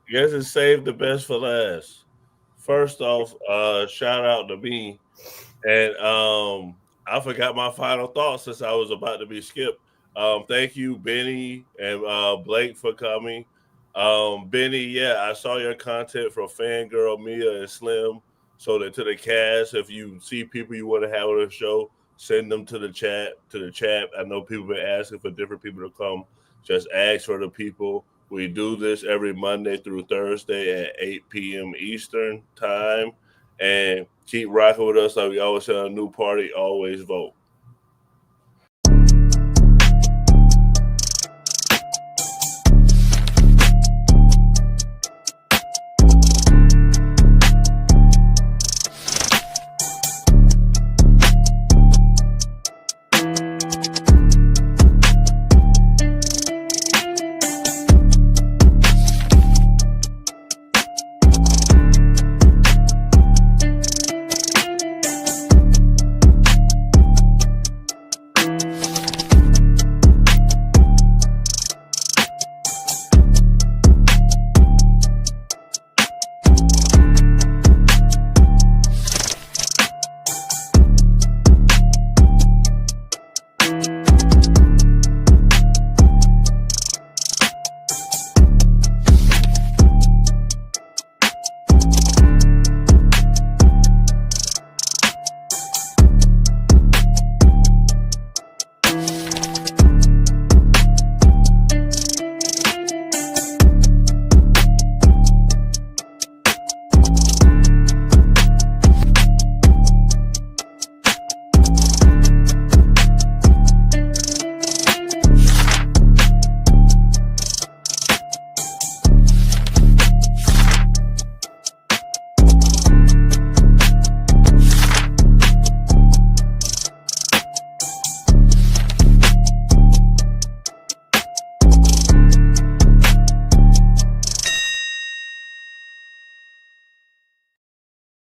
Guess it saved the best for last. First off, shout out to me. And I forgot my final thoughts since I was about to be skipped. Thank you, Benny and Blake, for coming. Benny, yeah, I saw your content from Fangirl, Mia, and Slim. So that to the cast, if you see people you want to have on the show, send them to the chat. I know people been asking for different people to come. Just ask for the people. We do this every Monday through Thursday at 8 p.m. Eastern time. And keep rocking with us. Like we always say on a new party, always vote.